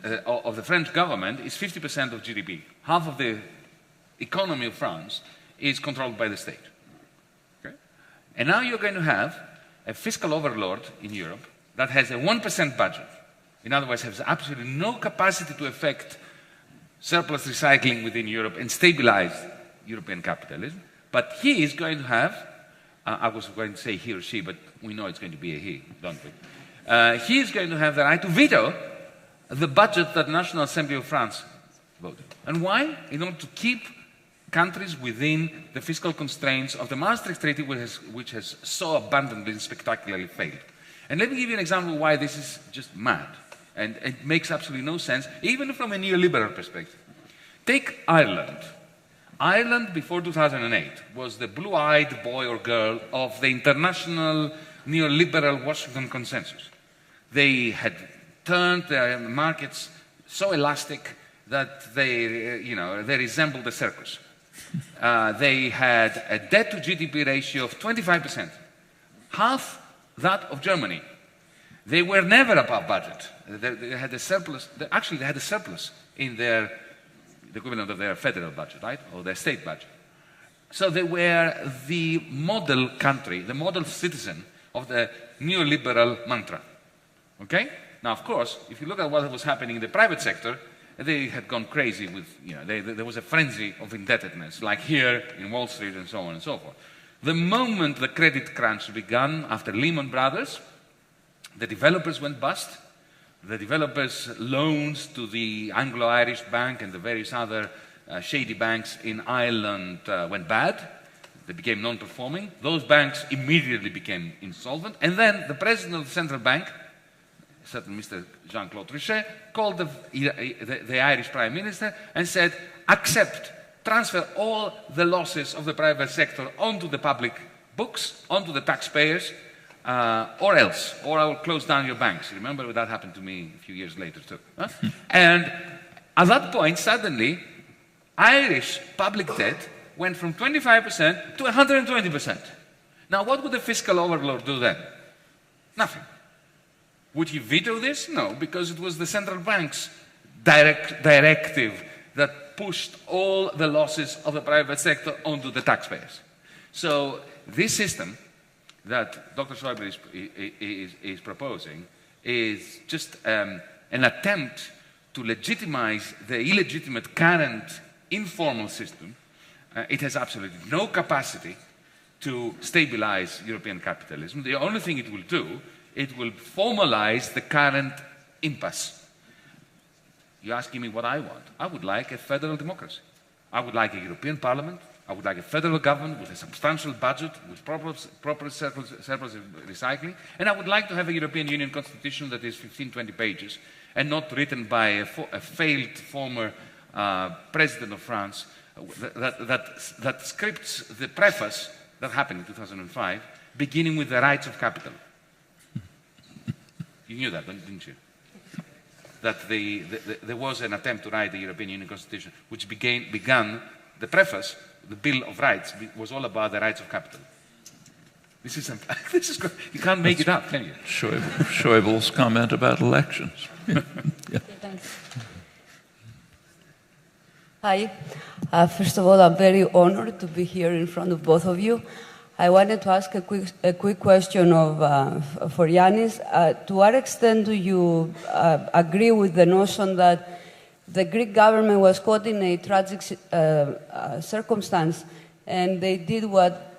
the French government is 50% of GDP. Half of the economy of France is controlled by the state. Okay? And now you're going to have a fiscal overlord in Europe that has a 1% budget. In other words, has absolutely no capacity to affect surplus recycling within Europe and stabilize European capitalism. But he is going to have, I was going to say he or she, but we know it's going to be a he, don't we? He is going to have the right to veto the budget that the National Assembly of France voted. And why? In order to keep countries within the fiscal constraints of the Maastricht Treaty, which has so abundantly and spectacularly failed. And let me give you an example of why this is just mad. And it makes absolutely no sense, even from a neoliberal perspective. Take Ireland. Ireland, before 2008, was the blue-eyed boy or girl of the international neoliberal Washington consensus. They had turned their markets so elastic that they resembled a circus. They had a debt-to-GDP ratio of 25%, half that of Germany. They were never above budget. They had a surplus. Actually, they had a surplus in the equivalent of their federal budget, right, or their state budget. So they were the model country, the model citizen of the neoliberal mantra. Okay? Now, of course, if you look at what was happening in the private sector, they had gone crazy with, there was a frenzy of indebtedness, like here in Wall Street and so on and so forth. The moment the credit crunch began after Lehman Brothers, the developers went bust. The developers' loans to the Anglo-Irish Bank and the various other shady banks in Ireland went bad. They became non-performing. Those banks immediately became insolvent. And then the president of the central bank, certain Mr. Jean-Claude Trichet, called the Irish Prime Minister and said, transfer all the losses of the private sector onto the public books, onto the taxpayers, or else, or I will close down your banks. Remember that happened to me a few years later too. Huh? And at that point, suddenly, Irish public debt went from 25% to 120%. Now, what would the fiscal overlord do then? Nothing. Would he veto this? No, because it was the central bank's directive that pushed all the losses of the private sector onto the taxpayers. So this system that Dr. Schäuble is proposing is just an attempt to legitimize the illegitimate current informal system. It has absolutely no capacity to stabilize European capitalism. The only thing it will do, it will formalize the current impasse. You're asking me what I want. I would like a federal democracy. I would like a European Parliament. I would like a federal government with a substantial budget, with proper surplus recycling. And I would like to have a European Union constitution that is 15, 20 pages and not written by a failed former president of France that scripts the preface that happened in 2005, beginning with the rights of capital. You knew that, didn't you? That there was an attempt to write the European Union Constitution, which began the preface, the Bill of Rights, was all about the rights of capital. This is you can't make it up, can you? Schäuble's comment about elections. Yeah. Hi. First of all, I'm very honored to be here in front of both of you. I wanted to ask a quick question for Yanis. To what extent do you agree with the notion that the Greek government was caught in a tragic circumstance, and they did what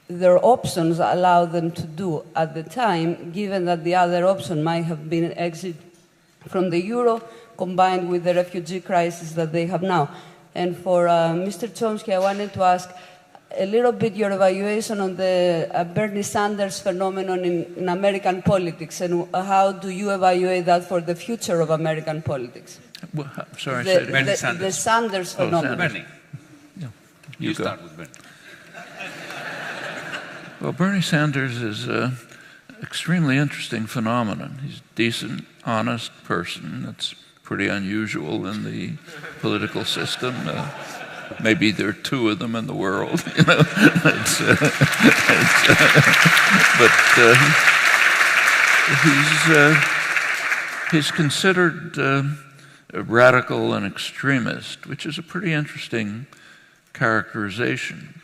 their options allowed them to do at the time, given that the other option might have been exit from the euro, combined with the refugee crisis that they have now. And for Mr. Chomsky, I wanted to ask a little bit your evaluation on the Bernie Sanders phenomenon in American politics, and how do you evaluate that for the future of American politics? Well, sorry, Bernie Sanders. The Sanders phenomenon. Bernie, Yeah. you go. start with Bernie. Well, Bernie Sanders is an extremely interesting phenomenon. He's a decent, honest person. That's pretty unusual in the political system. Maybe there are two of them in the world, you know. He's considered a radical and extremist, which is a pretty interesting characterization.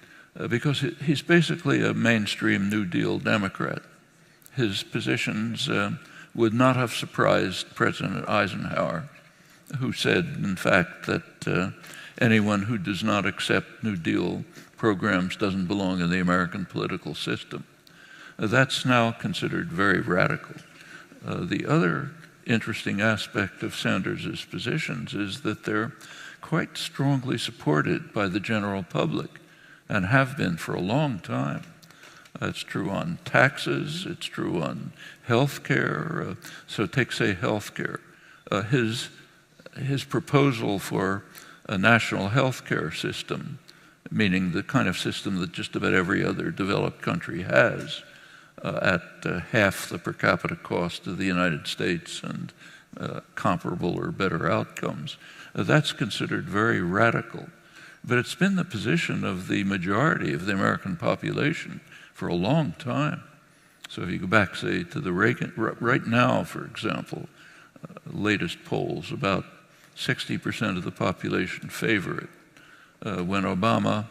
Because he's basically a mainstream New Deal Democrat. His positions would not have surprised President Eisenhower, who said, in fact, that anyone who does not accept New Deal programs doesn't belong in the American political system. That's now considered very radical. The other interesting aspect of Sanders' positions is that they're quite strongly supported by the general public, and have been for a long time. It's true on taxes, it's true on health care. So take, say, health care. His proposal for a national health care system, meaning the kind of system that just about every other developed country has, at half the per capita cost of the United States and comparable or better outcomes, that's considered very radical. But it's been the position of the majority of the American population for a long time. So if you go back, say, to the Reagan, right now, for example, latest polls, about 60% of the population favor it. When Obama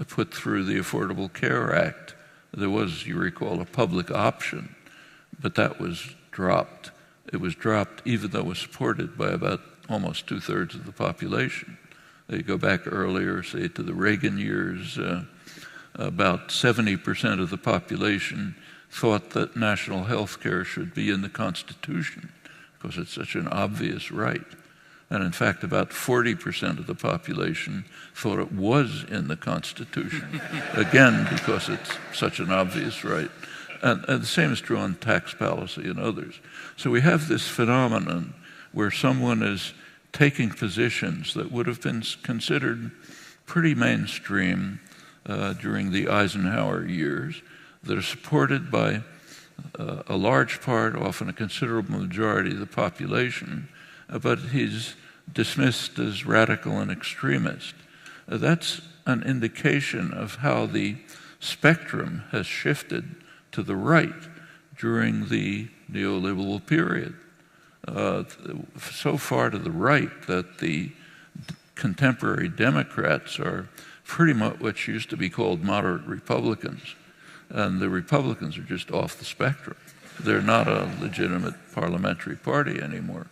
put through the Affordable Care Act, there was, you recall, a public option, but that was dropped. It was dropped even though it was supported by about almost 2/3 of the population. You go back earlier, say, to the Reagan years, about 70% of the population thought that national health care should be in the Constitution because it's such an obvious right. And in fact, about 40% of the population thought it was in the Constitution, again, because it's such an obvious right. And the same is true on tax policy and others. So we have this phenomenon where someone is taking positions that would have been considered pretty mainstream during the Eisenhower years, that are supported by a large part, often a considerable majority of the population, but he's dismissed as radical and extremist. That's an indication of how the spectrum has shifted to the right during the neoliberal period. So far to the right that the contemporary Democrats are pretty much what used to be called moderate Republicans. And the Republicans are just off the spectrum. They're not a legitimate parliamentary party anymore.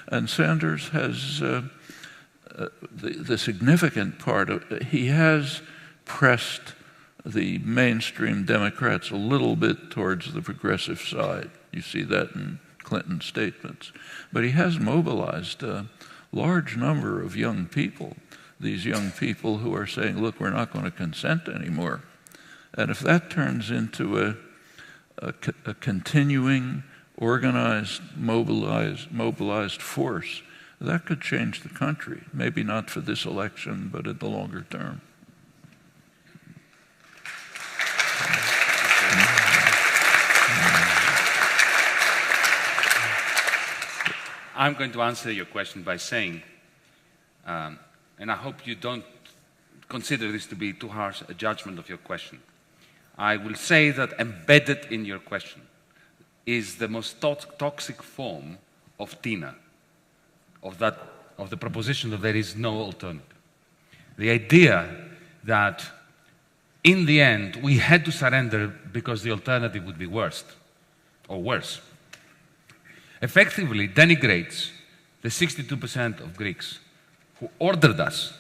And Sanders has the significant part of, he has pressed the mainstream Democrats a little bit towards the progressive side. You see that in Clinton's statements. But he has mobilized a large number of young people, these young people who are saying, look, we're not going to consent anymore. And if that turns into a continuing, organized, mobilized force, that could change the country. Maybe not for this election, but in the longer term. I'm going to answer your question by saying, and I hope you don't consider this to be too harsh a judgment of your question. I will say that embedded in your question is the most toxic form of TINA, of the proposition that there is no alternative. The idea that in the end we had to surrender because the alternative would be worse, effectively denigrates the 62% of Greeks who ordered us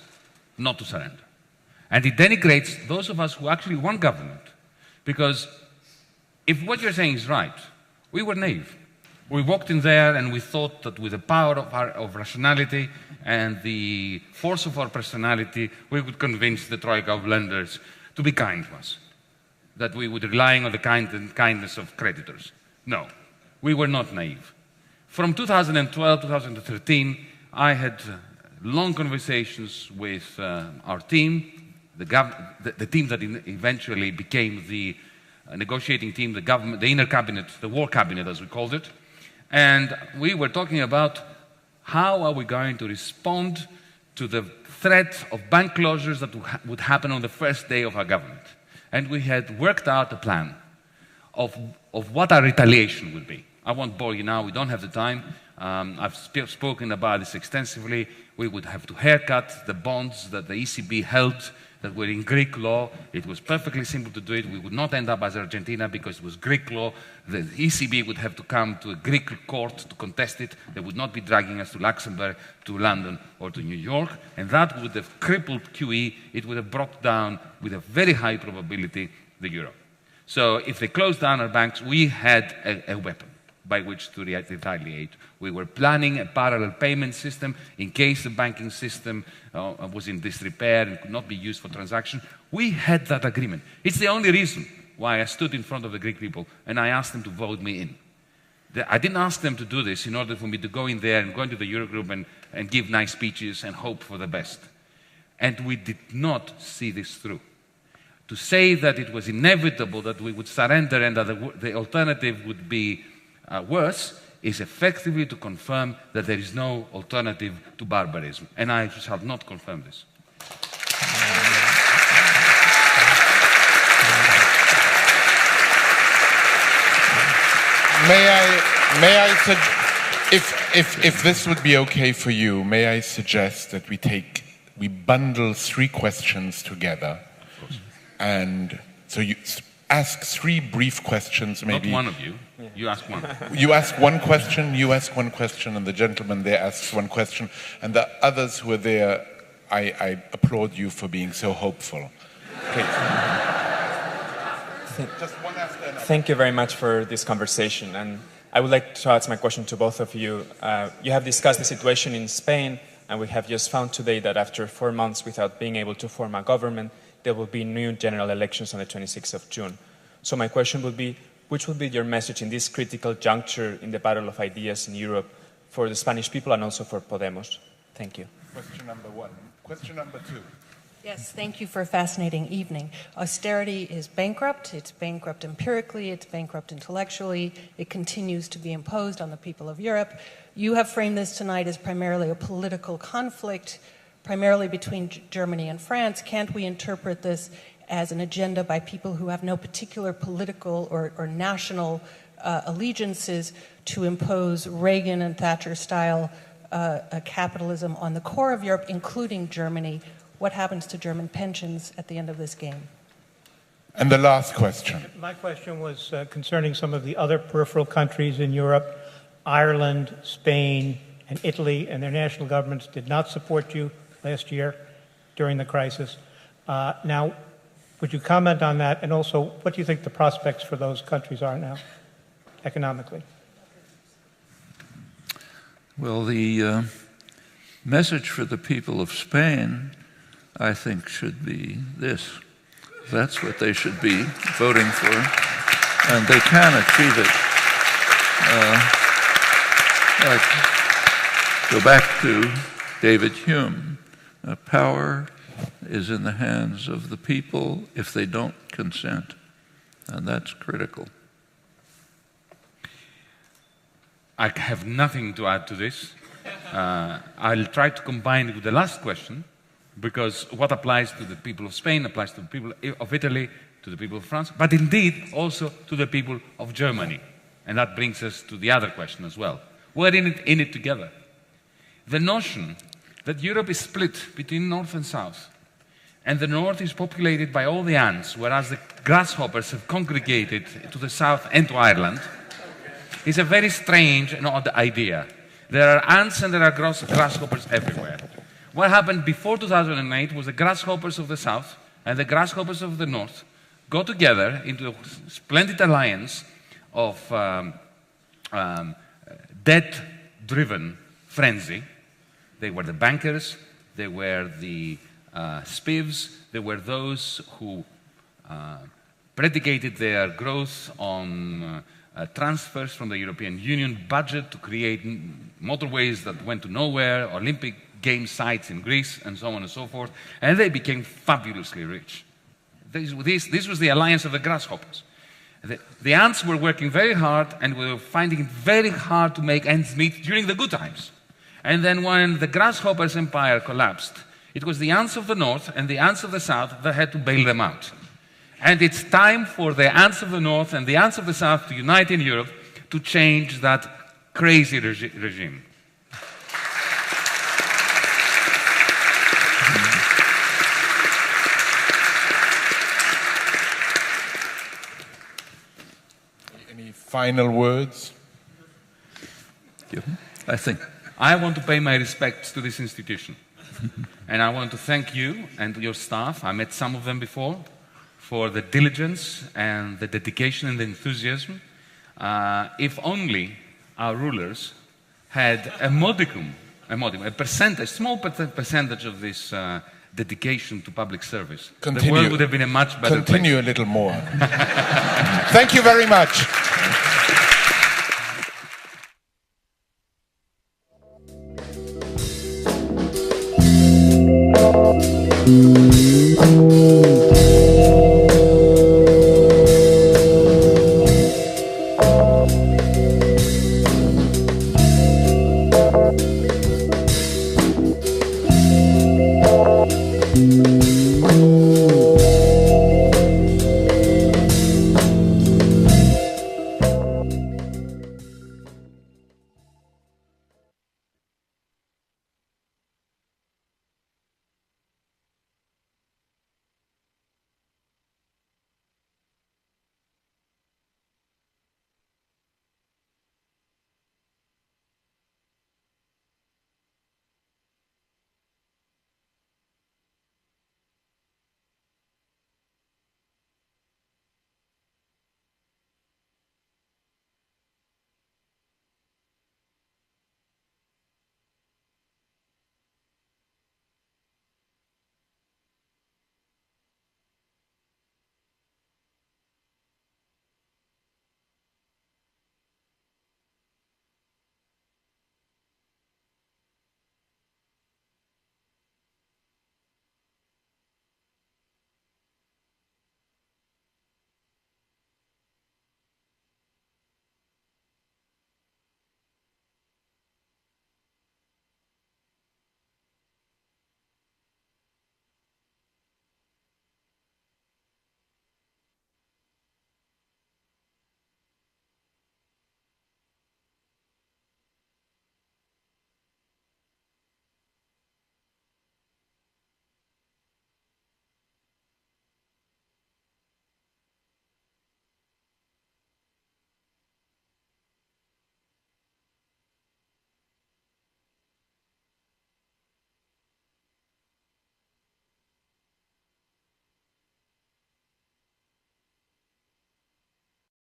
not to surrender. And it denigrates those of us who actually want government. Because if what you're saying is right, we were naive. We walked in there and we thought that with the power of rationality and the force of our personality, we would convince the troika of lenders to be kind to us, that we would rely on the kindness of creditors. No, we were not naive. From 2012, 2013, I had long conversations with our team, the team that eventually became the negotiating team, the government, the inner cabinet, the war cabinet as we called it. And we were talking about how are we going to respond to the threat of bank closures that would happen on the first day of our government. And we had worked out a plan of what our retaliation would be. I won't bore you now, we don't have the time. I've spoken about this extensively. We would have to haircut the bonds that the ECB held that were in Greek law. It was perfectly simple to do it. We would not end up as Argentina because it was Greek law. The ECB would have to come to a Greek court to contest it. They would not be dragging us to Luxembourg, to London, or to New York. And that would have crippled QE. It would have brought down, with a very high probability, the euro. So if they closed down our banks, we had a weapon by which to retaliate. We were planning a parallel payment system in case the banking system was in disrepair and could not be used for transaction. We had that agreement. It's the only reason why I stood in front of the Greek people and I asked them to vote me in. I didn't ask them to do this in order for me to go in there and go into the Eurogroup and give nice speeches and hope for the best. And we did not see this through. To say that it was inevitable that we would surrender and that the alternative would be worse is effectively to confirm that there is no alternative to barbarism. And I shall not confirm this. If this would be okay for you, may I suggest that we bundle 3 questions together. Of course. And so you ask 3 brief questions, maybe. Not one of you. You ask one. You ask one question, you ask one question, and the gentleman there asks one question. And the others who are there, I applaud you for being so hopeful. Please. Just one after another. Thank you very much for this conversation. And I would like to ask my question to both of you. You have discussed the situation in Spain, and we have just found today that after 4 months without being able to form a government, there will be new general elections on the 26th of June. So my question would be, which would be your message in this critical juncture in the battle of ideas in Europe for the Spanish people and also for Podemos? Thank you. Question number 1. Question number 2. Yes, thank you for a fascinating evening. Austerity is bankrupt. It's bankrupt empirically. It's bankrupt intellectually. It continues to be imposed on the people of Europe. You have framed this tonight as primarily a political conflict, primarily between Germany and France. Can't we interpret this as an agenda by people who have no particular political or national allegiances to impose Reagan and Thatcher-style capitalism on the core of Europe, including Germany? What happens to German pensions at the end of this game? And the last question. My question was concerning some of the other peripheral countries in Europe. Ireland, Spain, and Italy, and their national governments did not support you last year during the crisis. Now, would you comment on that? And also, what do you think the prospects for those countries are now, economically? Well, the message for the people of Spain, I think, should be this. That's what they should be voting for, and they can achieve it. Go back to David Hume. Power is in the hands of the people if they don't consent, and that's critical. I have nothing to add to this. I'll try to combine it with the last question, because what applies to the people of Spain applies to the people of Italy, to the people of France, but indeed also to the people of Germany. And that brings us to the other question as well. We're in it together. The notion that Europe is split between North and South, and the North is populated by all the ants, whereas the grasshoppers have congregated to the South and to Ireland, is a very strange and odd idea. There are ants and there are grasshoppers everywhere. What happened before 2008 was the grasshoppers of the south and the grasshoppers of the north got together into a splendid alliance of debt-driven frenzy. They were the bankers, they were the spivs, they were those who predicated their growth on transfers from the European Union budget to create motorways that went to nowhere, Olympic game sites in Greece, and so on and so forth, and they became fabulously rich. This was the alliance of the grasshoppers. The ants were working very hard and were finding it very hard to make ends meet during the good times. And then when the grasshoppers' empire collapsed, it was the ants of the north and the ants of the south that had to bail them out. And it's time for the ants of the north and the ants of the south to unite in Europe to change that crazy regime. Any final words? I think. I want to pay my respects to this institution. And I want to thank you and your staff, I met some of them before, for the diligence and the dedication and the enthusiasm. If only our rulers had a small percentage of this dedication to public service, the world would have been a much better place. Continue a little more. Thank you very much. Thank you.